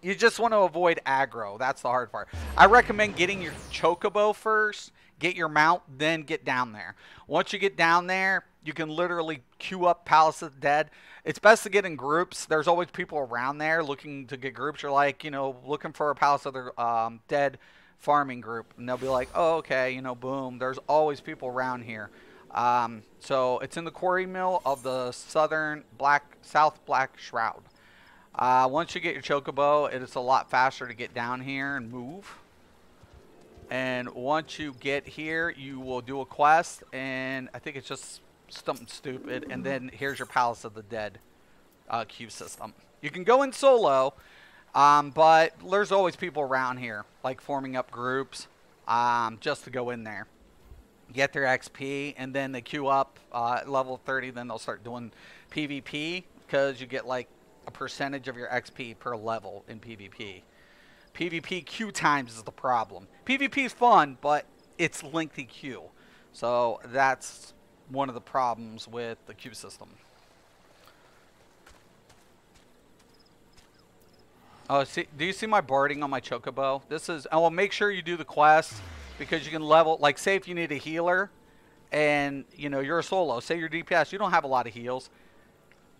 You just want to avoid aggro. That's the hard part. I recommend getting your Chocobo first, get your mount, then get down there. Once you get down there, you can literally queue up Palace of the Dead. It's best to get in groups. There's always people around there looking to get groups. You're like, you know, looking for a Palace of the Dead farming group. And they'll be like, oh, okay, you know, boom. There's always people around here. So it's in the Quarry Mill of the South Black Shroud. Once you get your Chocobo, it's a lot faster to get down here and move. And once you get here, you will do a quest. And I think it's just something stupid. And then here's your Palace of the Dead queue system. You can go in solo, but there's always people around here, like forming up groups just to go in there. Get their XP, and then they queue up at level 30. Then they'll start doing PvP because you get like a percentage of your XP per level in PvP. PvP queue times is the problem. PvP is fun, but it's lengthy queue. So that's one of the problems with the queue system. Oh, see, do you see my barding on my Chocobo? This is, I will make sure you do the quest because you can level, like say if you need a healer and you know you're a solo, say you're DPS, you don't have a lot of heals.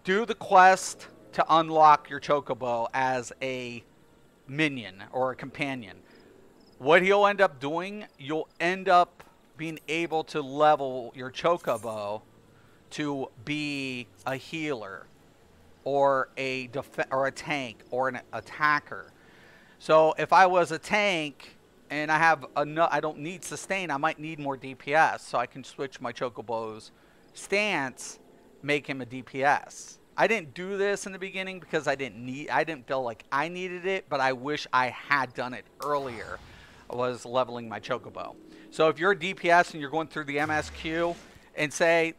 Do the quest to unlock your Chocobo as a minion or a companion. What he'll end up doing, you'll end up being able to level your Chocobo to be a healer or a tank or an attacker. So if I was a tank and I don't need sustain, I might need more DPS. So I can switch my Chocobo's stance, make him a DPS. I didn't do this in the beginning because I didn't feel like I needed it, but I wish I had done it earlier. I was leveling my Chocobo. So if you're a DPS and you're going through the MSQ and say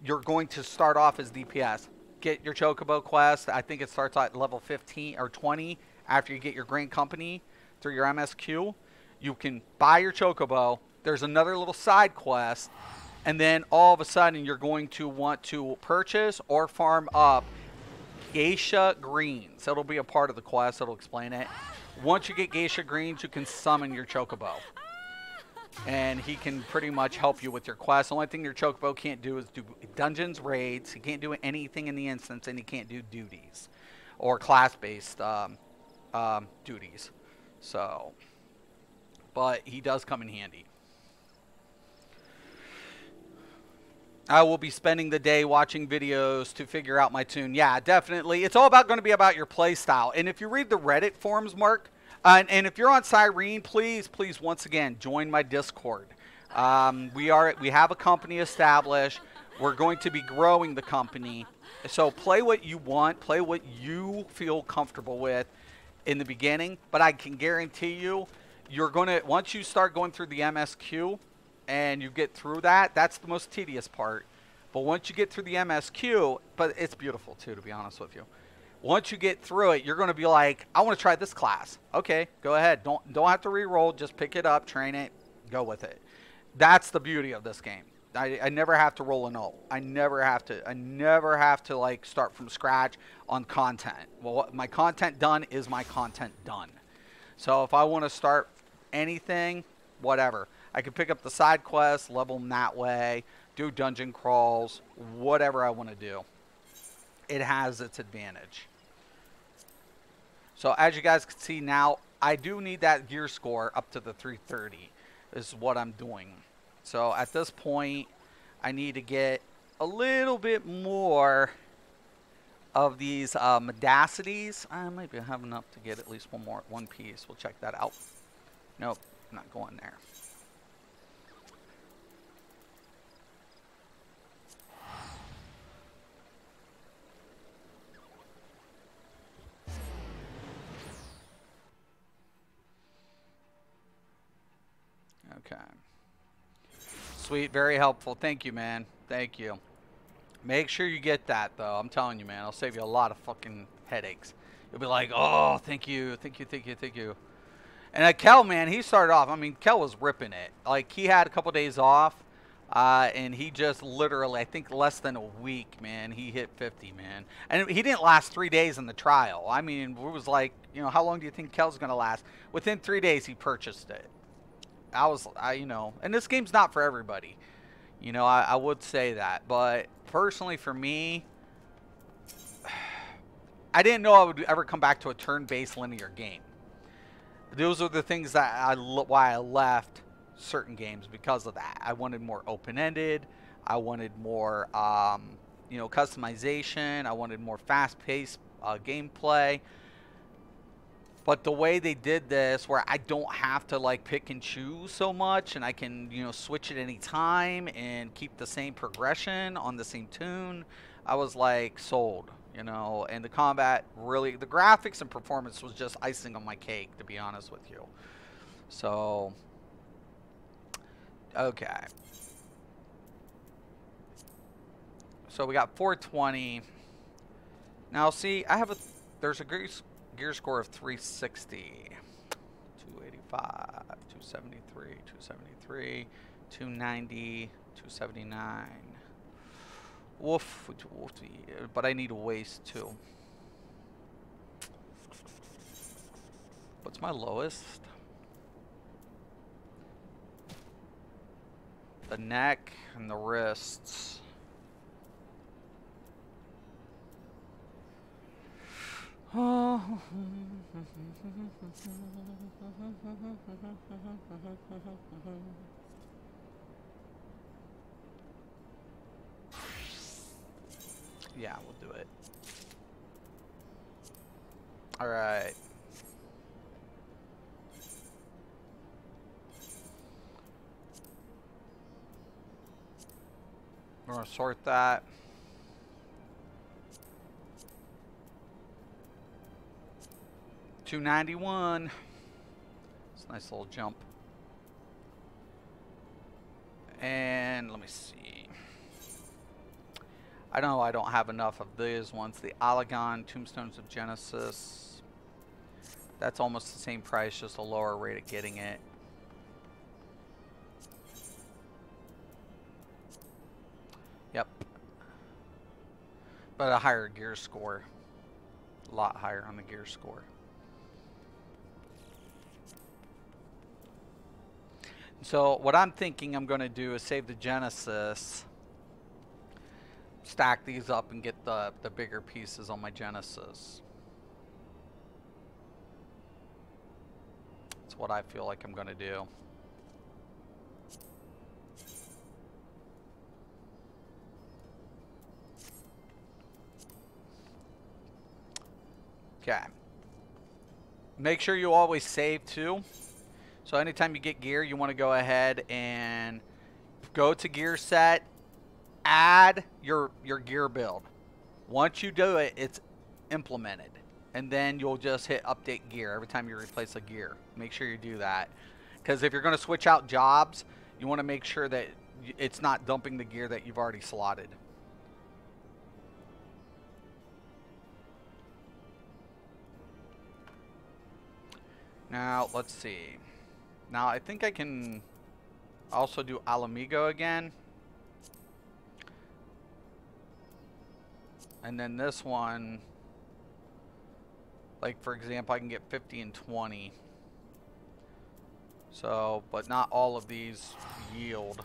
you're going to start off as DPS, get your Chocobo quest. I think it starts at level 15 or 20 after you get your Grand Company through your MSQ. You can buy your Chocobo. There's another little side quest. And then all of a sudden you're going to want to purchase or farm up Geisha Greens. It'll be a part of the quest. It'll explain it. Once you get Geisha Greens, you can summon your Chocobo. And he can pretty much help you with your quest. The only thing your Chocobo can't do is do dungeons, raids. He can't do anything in the instance, and he can't do duties or class-based duties. So, but he does come in handy. I will be spending the day watching videos to figure out my tune. Yeah, definitely. It's all going to be about your play style. And if you read the Reddit forums, Mark, and if you're on Cyrene, please, once again, join my Discord. We have a company established. We're going to be growing the company. So play what you want. Play what you feel comfortable with in the beginning. But I can guarantee you, you're going to, once you start going through the MSQ, and you get through that, that's the most tedious part. But once you get through the MSQ, but it's beautiful too, to be honest with you. Once you get through it, you're going to be like, I want to try this class. Okay, go ahead. Don't have to re-roll. Just pick it up, train it, go with it. That's the beauty of this game. I never have to roll an ult. I never have to like start from scratch on content. Well, my content done is my content done. So if I want to start anything, whatever. I can pick up the side quests, level them that way, do dungeon crawls, whatever I want to do. It has its advantage. So as you guys can see now, I do need that gear score up to the 330. This is what I'm doing. So at this point, I need to get a little bit more of these Medacities. I might have enough to get at least one piece. We'll check that out. Nope, not going there. Okay. Sweet, very helpful. Thank you, man. Thank you. Make sure you get that, though. I'm telling you, man. I'll save you a lot of fucking headaches. You'll be like, oh, thank you, thank you, thank you, thank you. And Kel, man, he started off. I mean, Kel was ripping it. Like, he had a couple days off, and he just literally, I think less than a week, man, he hit 50, man. And he didn't last 3 days in the trial. I mean, it was like, you know, how long do you think Kel's going to last? Within 3 days, he purchased it. You know, and this game's not for everybody. You know, I would say that. But personally, for me, I didn't know I would ever come back to a turn-based linear game. Those are the things that why I left certain games, because of that. I wanted more open-ended. I wanted more, you know, customization. I wanted more fast-paced gameplay. But the way they did this, where I don't have to like pick and choose so much, and I can, you know, switch at any time and keep the same progression on the same tune, I was like sold, you know. And the combat really, the graphics and performance was just icing on my cake, to be honest with you. So, okay. So we got 420. Now see, there's a gear score of 360, 285, 273, 273, 290, 279. Woof, but I need a waist too. What's my lowest? The neck and the wrists. Yeah, we'll do it. All right. We're going to sort that. $291. It's a nice little jump. And let me see. I know I don't have enough of these ones. The Allagan Tombstones of Genesis. That's almost the same price, just a lower rate of getting it. Yep. But a higher gear score. A lot higher on the gear score. So what I'm thinking I'm going to do is save the Genesis, stack these up, and get the bigger pieces on my Genesis. That's what I feel like I'm going to do. Okay. Make sure you always save too. So anytime you get gear, you want to go ahead and go to gear set, add your gear build. Once you do it, it's implemented. And then you'll just hit update gear every time you replace a gear. Make sure you do that. Because if you're going to switch out jobs, you want to make sure that it's not dumping the gear that you've already slotted. Now, let's see. Now, I think I can also do Alamigo again. And then this one, like, for example, I can get 50 and 20. So, but not all of these yield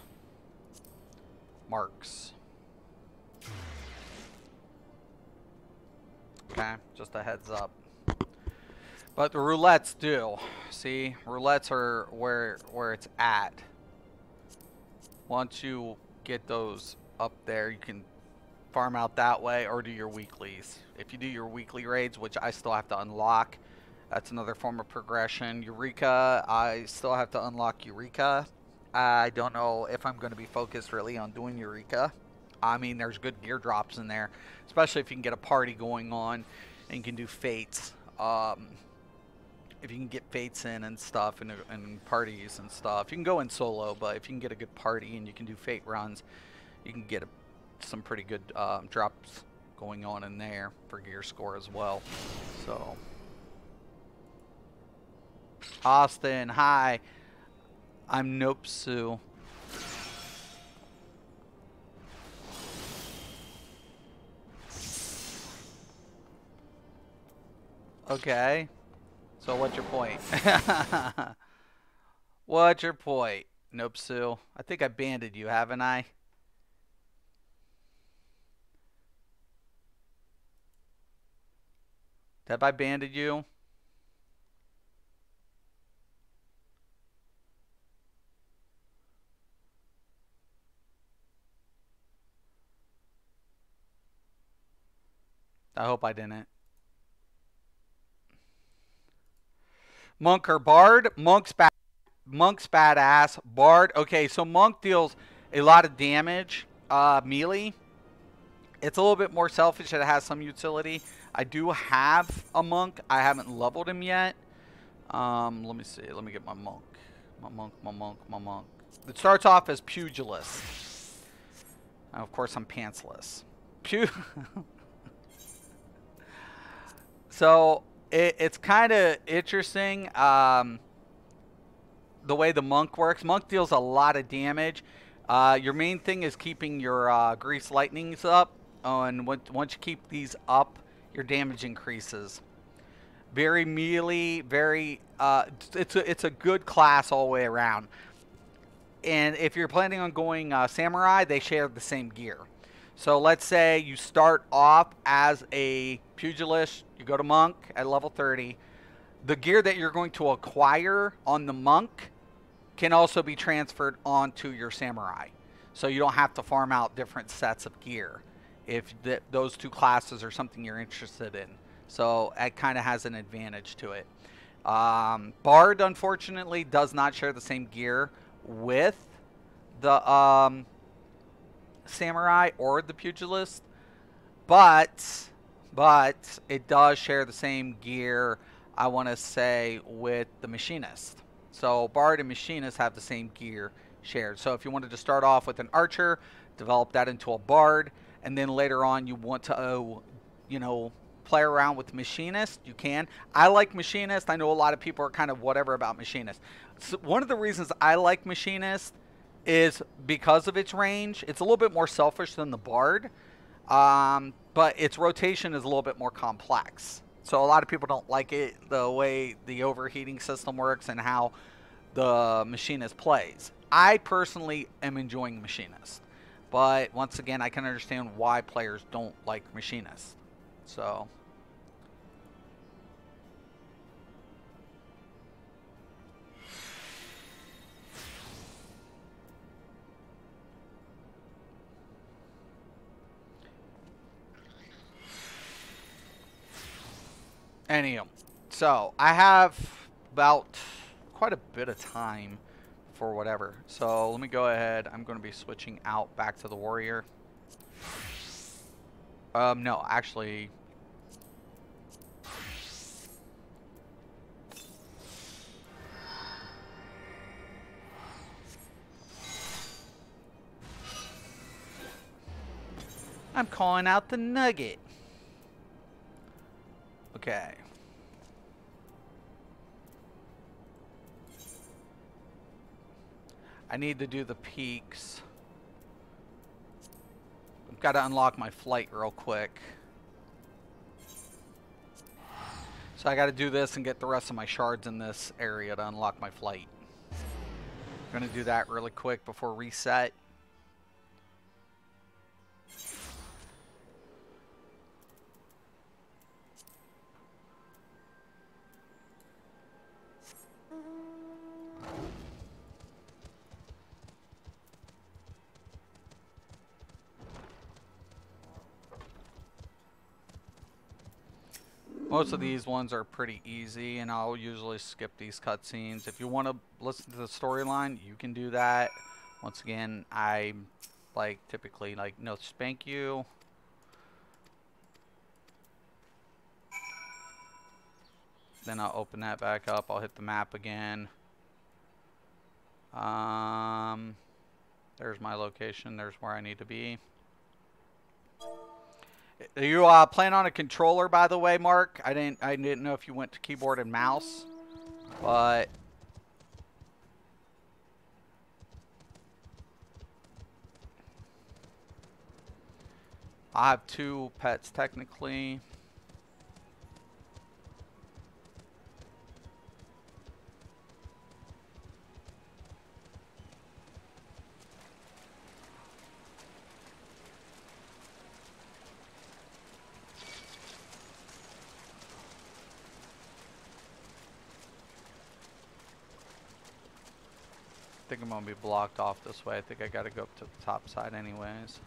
marks. Okay, just a heads up. But the roulettes do. See, roulettes are where it's at. Once you get those up there, you can farm out that way or do your weeklies. If you do your weekly raids, which I still have to unlock, that's another form of progression. Eureka, I still have to unlock Eureka. I don't know if I'm going to be focused really on doing Eureka. I mean, there's good gear drops in there, especially if you can get a party going on and you can do fates. If you can get fates in and stuff, and parties and stuff. You can go in solo, but if you can get a good party and you can do fate runs, you can get some pretty good drops going on in there for gear score as well. So, Austin, hi. I'm Nopsu. Okay. So what's your point? What's your point, Nopsu? I think I banded you, haven't I? Have I banded you? I hope I didn't. Monk or Bard? Monk's badass. Bard. Okay, so Monk deals a lot of damage. Melee. It's a little bit more selfish. It has some utility. I do have a Monk. I haven't leveled him yet. Let me see. Let me get my Monk. My Monk. It starts off as Pugilist. Of course, I'm pantsless. So it's kind of interesting the way the Monk works. Monk deals a lot of damage. Your main thing is keeping your Grease Lightnings up. And once you keep these up, your damage increases. Very melee, very it's a good class all the way around. And if you're planning on going Samurai, they share the same gear. So let's say you start off as a Pugilist, you go to Monk at level 30. The gear that you're going to acquire on the Monk can also be transferred onto your Samurai. So you don't have to farm out different sets of gear if those two classes are something you're interested in. So it kind of has an advantage to it. Bard, unfortunately, does not share the same gear with the samurai or the pugilist, but it does share the same gear, I want to say, with the machinist. So bard and machinist have the same gear shared. So if you wanted to start off with an archer, develop that into a bard, and then later on you want to, you know, play around with machinist, you can. I like machinist. I know a lot of people are kind of whatever about machinist. So one of the reasons I like machinist is because of its range. It's a little bit more selfish than the bard, but its rotation is a little bit more complex. So a lot of people don't like it, the way the overheating system works and how the machinist plays. I personally am enjoying machinist, but once again, I can understand why players don't like machinist. So anyhow, so I have about quite a bit of time for whatever. So let me go ahead. I'm going to be switching out back to the warrior. No, actually. I'm calling out the nugget. Okay. I need to do the peaks. I've got to unlock my flight real quick. So I got to do this and get the rest of my shards in this area to unlock my flight. I'm going to do that really quick before reset. Most of these ones are pretty easy, and I'll usually skip these cutscenes. If you want to listen to the storyline, you can do that. Once again, I like typically like no spank you. Then I'll open that back up. I'll hit the map again. There's my location. There's where I need to be. You playing on a controller, by the way, Mark? I didn't know if you went to keyboard and mouse, but I have 2 pets technically. I think I'm gonna be blocked off this way. I think I gotta go up to the top side anyways.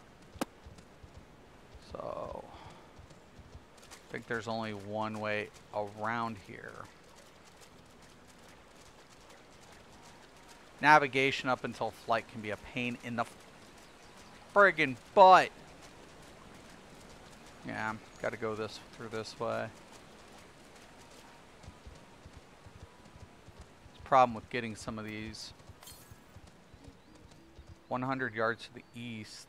So I think there's only one way around here. Navigation up until flight can be a pain in the friggin' butt. Yeah, gotta go through this way. There's a problem with getting some of these. 100 yards to the east.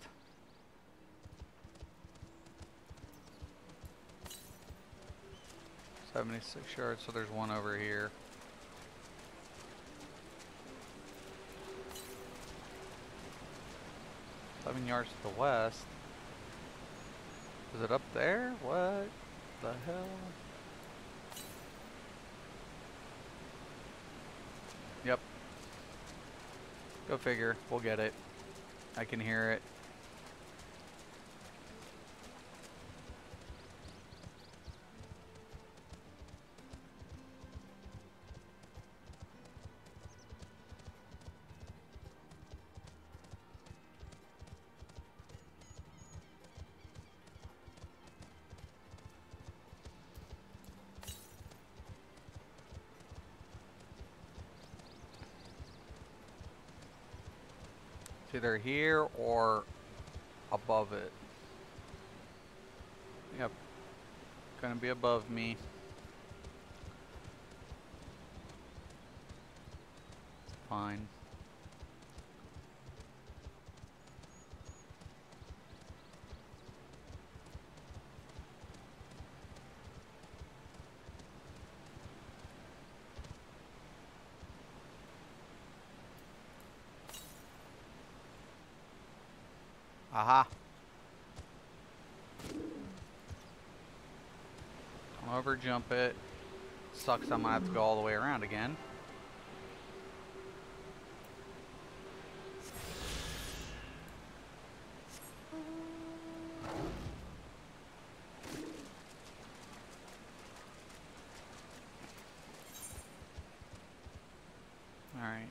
$76 yards, so there's one over here. $7 yards to the west. Is it up there? What the hell? Yep. Go figure. We'll get it. I can hear it. It's either here or above it. Yep. Gonna be above me. Fine. Aha. Don't over jump it. Sucks I'm gonna have to go all the way around again. Alright.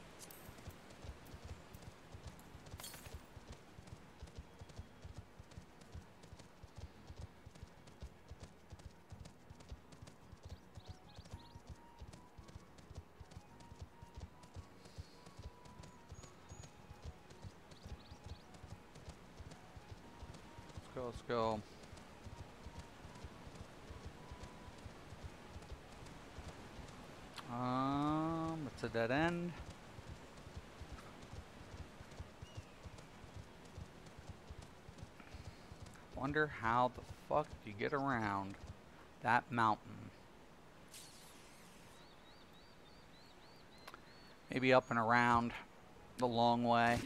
Let's go. It's a dead end. Wonder how the fuck you get around that mountain. Maybe up and around the long way.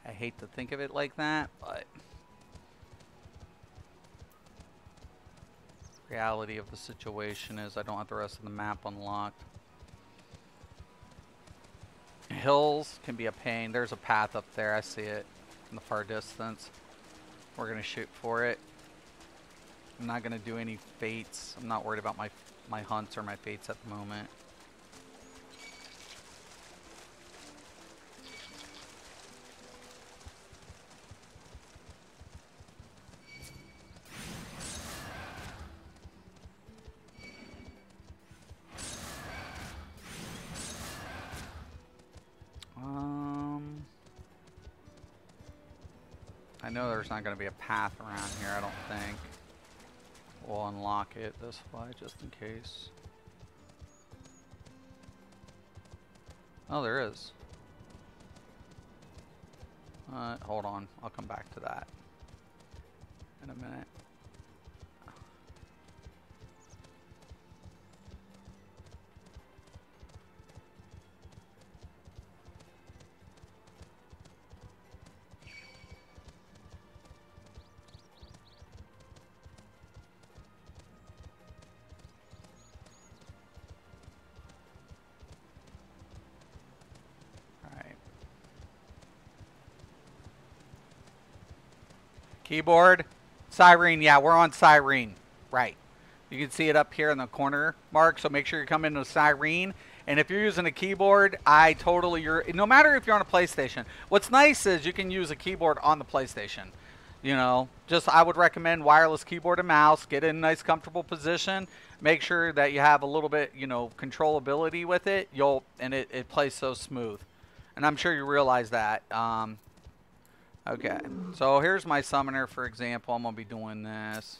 I hate to think of it like that, but reality of the situation is I don't have the rest of the map unlocked. Hills can be a pain. There's a path up there. I see it in the far distance. We're going to shoot for it. I'm not going to do any fates. I'm not worried about my hunts or my fates at the moment. I know there's not going to be a path around here, I don't think. We'll unlock it this way just in case. Oh, there is. Hold on, I'll come back to that in a minute. Keyboard, Cyrene, yeah, we're on Cyrene, right. You can see it up here in the corner, Mark, so make sure you come into Cyrene. And if you're using a keyboard, no matter if you're on a PlayStation, what's nice is you can use a keyboard on the PlayStation. You know, I would recommend wireless keyboard and mouse, get in a nice comfortable position, make sure that you have a little bit, controllability with it, and it plays so smooth. And I'm sure you realize that. Okay, so here's my summoner, for example. I'm going to be doing this.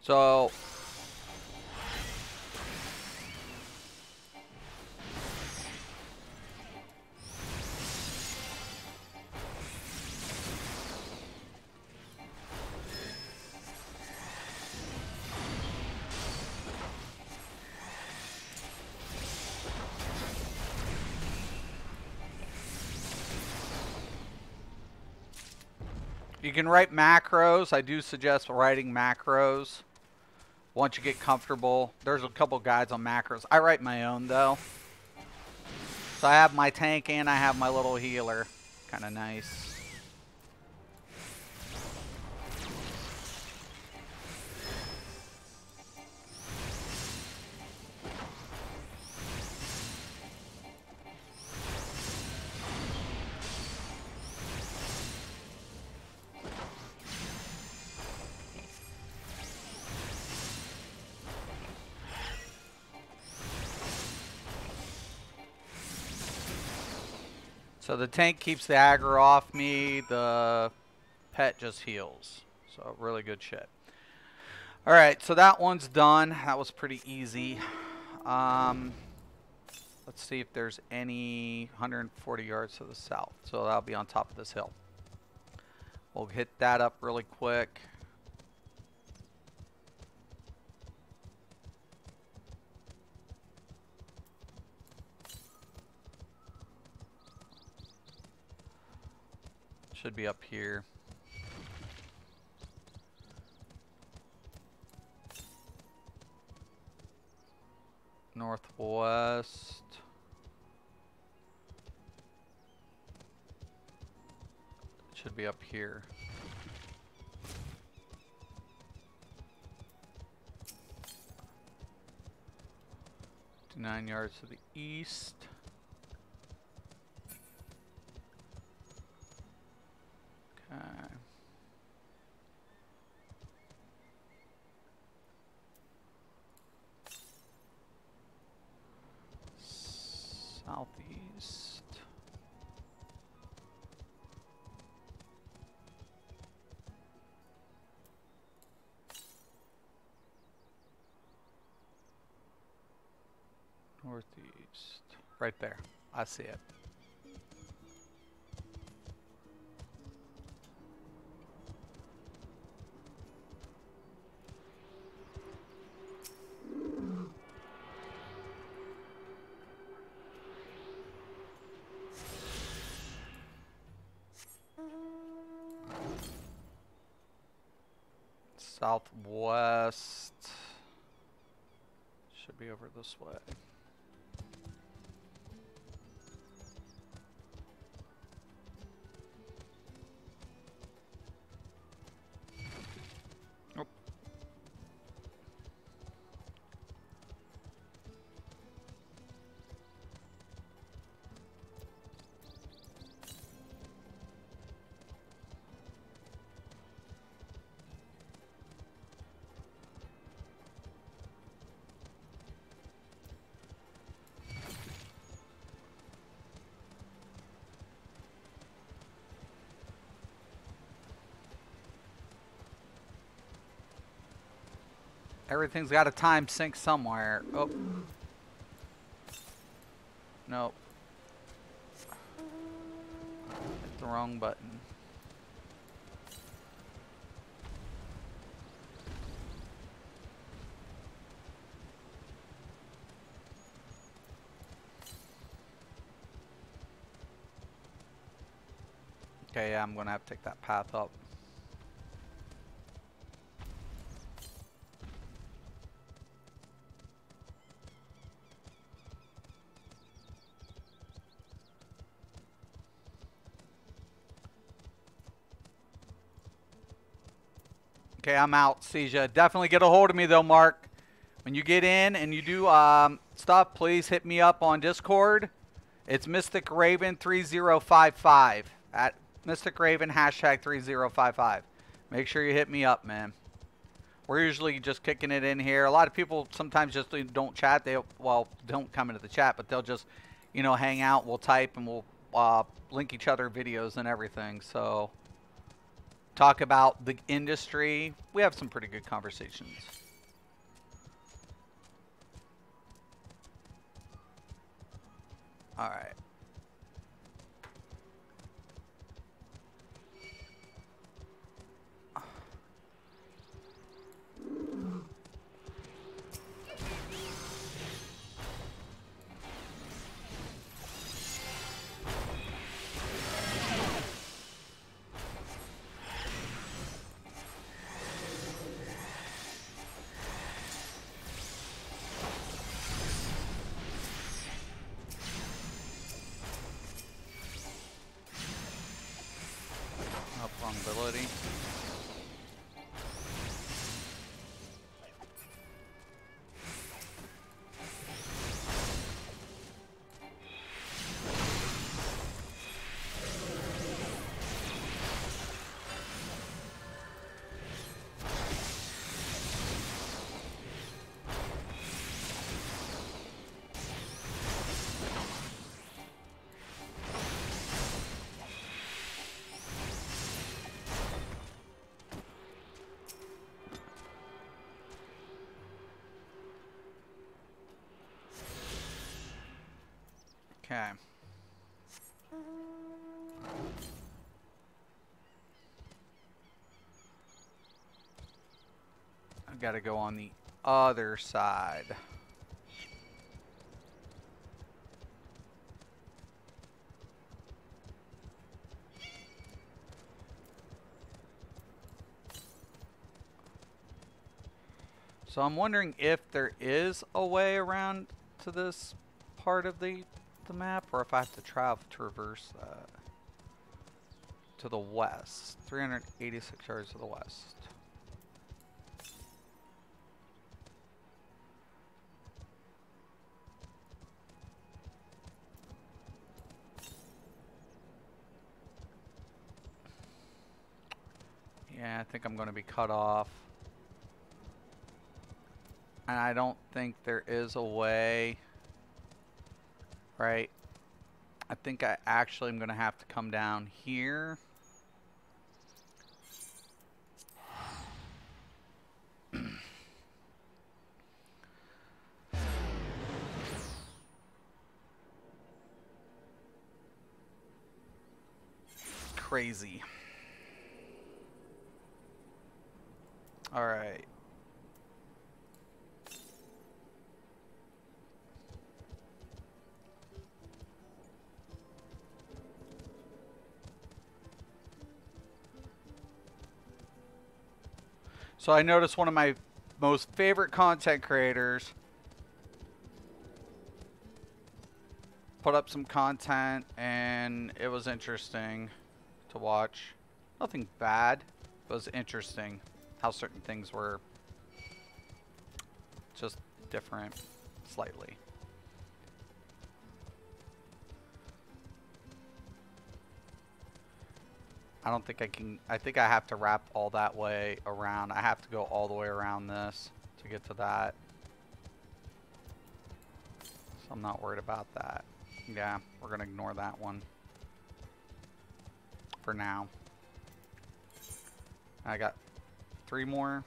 So, you can write macros. I do suggest writing macros once you get comfortable. There's a couple guides on macros. I write my own, though. So I have my tank and I have my little healer. Kind of nice. So the tank keeps the aggro off me. The pet just heals. So really good shit. Alright, so that one's done. That was pretty easy. Let's see if there's any 140 yards to the south. So that'll be on top of this hill. We'll hit that up really quick. Should be up here. Northwest. Should be up here. To 9 yards to the east. Okay. Southeast. Northeast. Right there. I see it. Southwest. Should be over this way. Oh. Everything's got a time sync somewhere. Oh. Nope. Hit the wrong button. Okay, yeah, I'm gonna have to take that path up. Okay, I'm out. Seizure. Definitely get a hold of me though, Mark. When you get in and you do stuff, please hit me up on Discord. It's Mystic Raven 3055 at Mystic Raven #3055. Make sure you hit me up, man. We're usually just kicking it in here. A lot of people sometimes just don't chat. They don't come into the chat, but they'll just, you know, hang out. We'll type and we'll link each other videos and everything. So talk about the industry. We have some pretty good conversations. All right. Vulnerability. Okay. I gotta go on the other side. So I'm wondering if there is a way around to this part of the map, or if I have to traverse that. To the west. 386 yards to the west. Yeah, I think I'm going to be cut off. And I don't think there is a way. Right? I think I actually am going to have to come down here. Crazy. All right. So I noticed one of my most favorite content creators put up some content, and it was interesting to watch. Nothing bad. It was interesting how certain things were just different slightly. I don't think I can. I think I have to wrap all that way around. I have to go all the way around this to get to that. So I'm not worried about that. Yeah, we're going to ignore that one for now. I got 3 more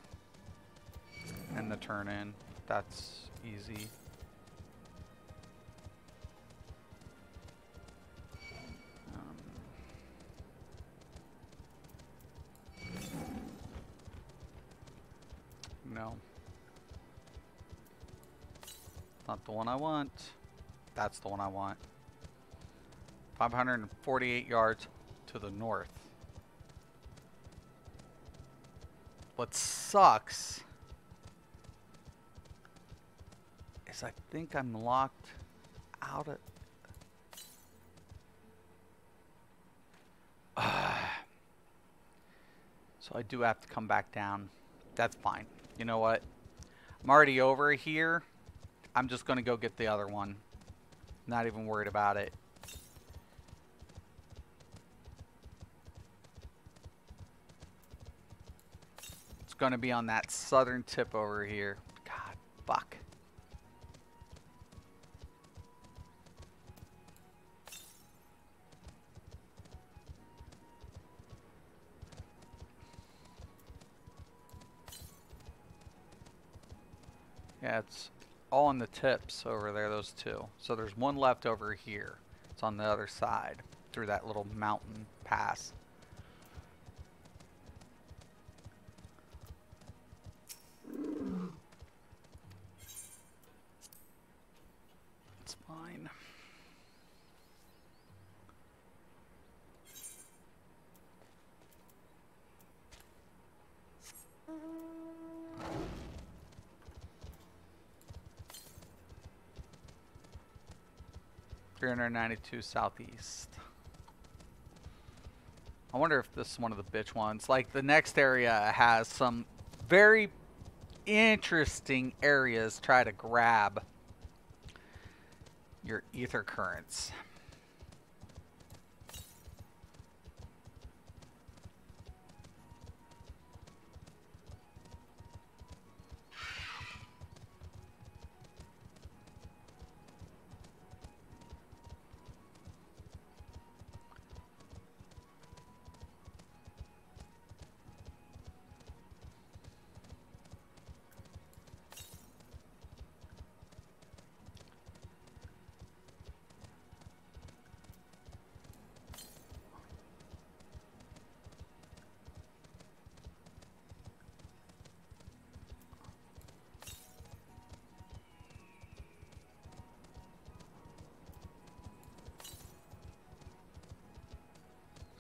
and the turn in. That's easy. No. Not the one I want. That's the one I want. 548 yards to the north. What sucks is I think I'm locked out of... So I do have to come back down. That's fine. You know what? I'm already over here. I'm just going to go get the other one. Not even worried about it. It's going to be on that southern tip over here. God, fuck. Yeah, it's all on the tips over there, those two. So there's one left over here. It's on the other side through that little mountain pass. It's fine. .392 southeast. I wonder if this is one of the bitch ones. Like, the next area has some very interesting areas try to grab your ether currents.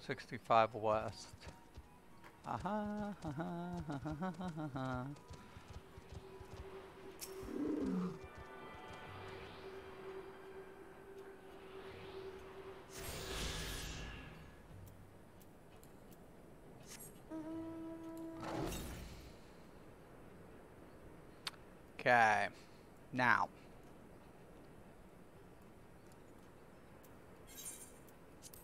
65 west. Aha, aha, aha, aha, aha. Okay, now.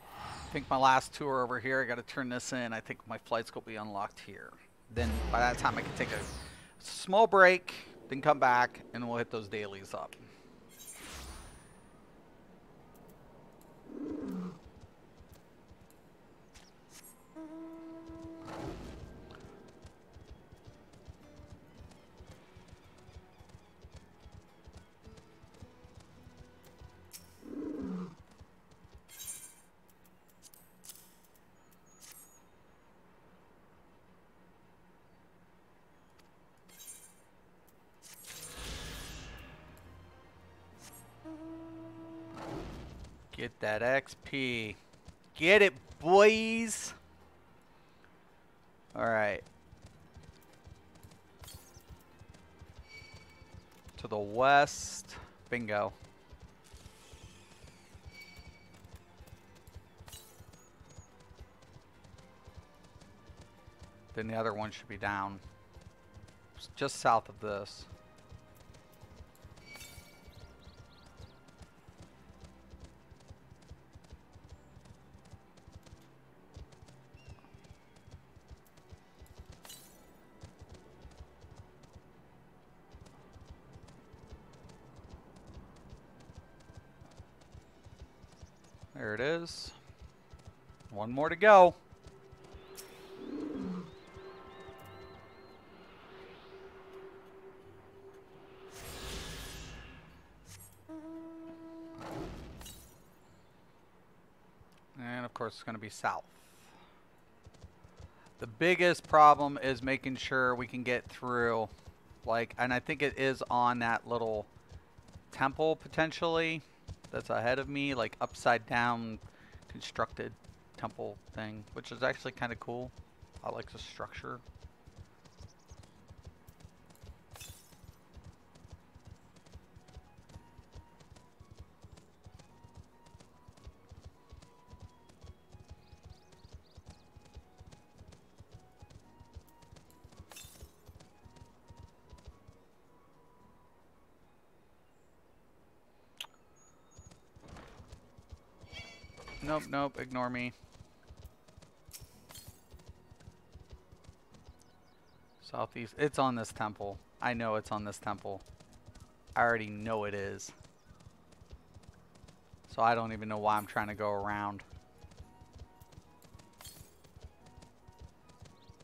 I think my last tour over here, I got to turn this in. I think my flights will be unlocked here. Then by that time I can take a small break, then come back, and we'll hit those dailies up. Get that XP. Get it, boys. All right. To the west. Bingo. Then the other one should be down. Just south of this. There it is. One more to go. And of course it's going to be south. The biggest problem is making sure we can get through, like, and I think it is on that little temple potentially that's ahead of me, like upside down constructed temple thing, which is actually kind of cool. I like the structure. Nope, nope, ignore me. Southeast. It's on this temple. I know it's on this temple. I already know it is. So I don't even know why I'm trying to go around.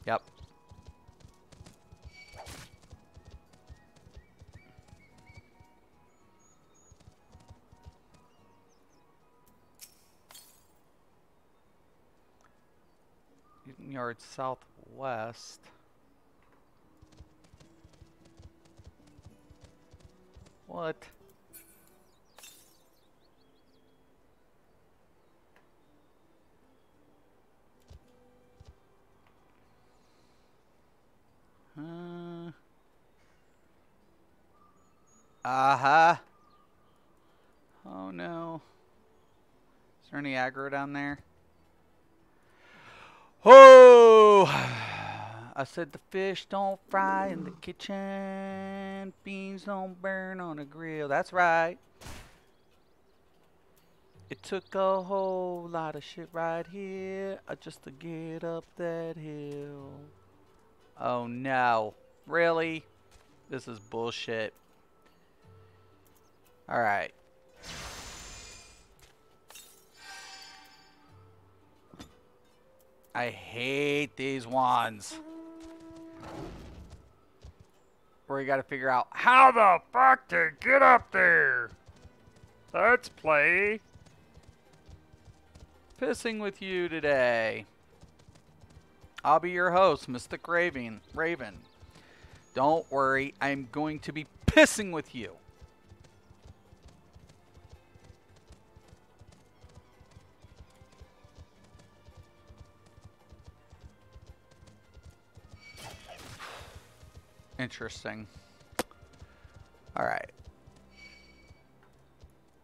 Yep. Yard southwest. What? Uh-huh. Oh no. Is there any aggro down there? Oh! I said the fish don't fry in the kitchen. Beans don't burn on a grill. That's right. It took a whole lot of shit right here just to get up that hill. Oh no. Really? This is bullshit. Alright. I hate these ones. Where you gotta figure out how the fuck to get up there. Let's play Pissing with You today. I'll be your host, Mystic Raven. Don't worry, I'm going to be pissing with you. Interesting. All right.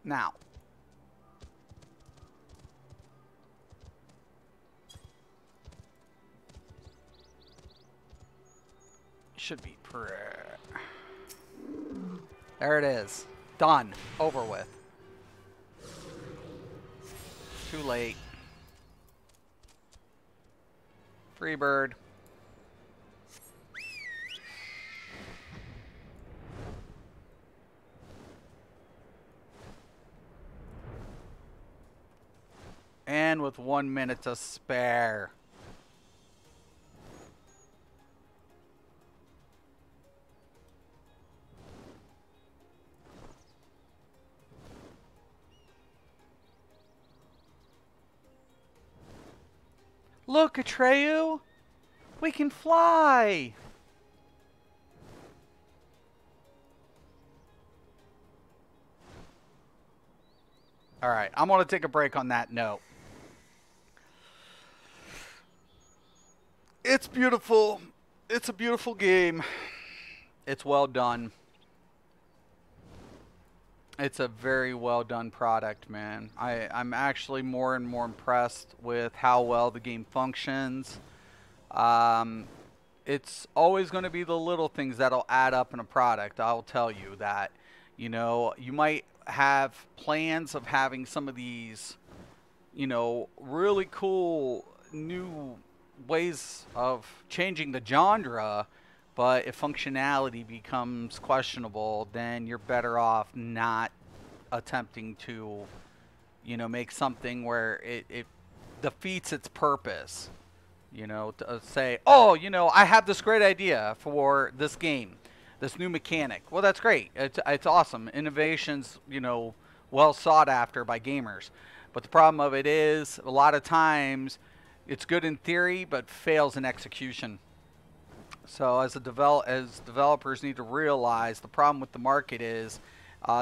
Now. Should be there it is. Done. Over with. Too late. Free bird. And with 1 minute to spare. Look, Atreyu! We can fly! Alright, I'm going to take a break on that note. It's beautiful. It's a beautiful game. It's well done. It's a very well done product, man. I'm actually more and more impressed with how well the game functions. It's always going to be the little things that'll add up in a product. I'll tell you that. You know, you might have plans of having some of these, you know, really cool new ways of changing the genre, but if functionality becomes questionable, then you're better off not attempting to, you know, make something where it defeats its purpose. You know, to say, oh, you know, I have this great idea for this game, this new mechanic. Well, that's great. It's awesome. Innovation's, you know, well sought after by gamers. But the problem of it is, a lot of times, it's good in theory, but fails in execution. So as developers need to realize, the problem with the market is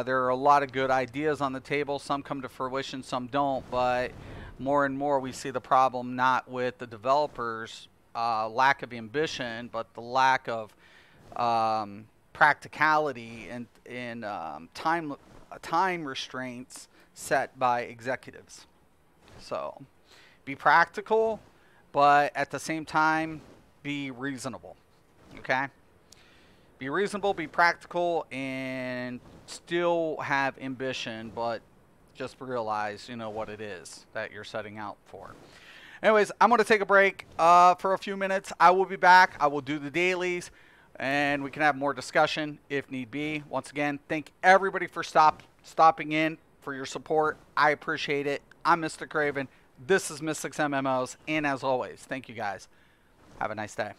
there are a lot of good ideas on the table. Some come to fruition, some don't. But more and more we see the problem not with the developers' lack of ambition, but the lack of practicality and time restraints set by executives. So be practical, but at the same time, be reasonable. Okay? Be reasonable, be practical, and still have ambition, but just realize, you know, what it is that you're setting out for. Anyways, I'm going to take a break for a few minutes. I will be back. I will do the dailies, and we can have more discussion if need be. Once again, thank everybody for stopping in, for your support. I appreciate it. I'm Mr. Craven. This is Mystics MMOs, and as always, thank you guys. Have a nice day.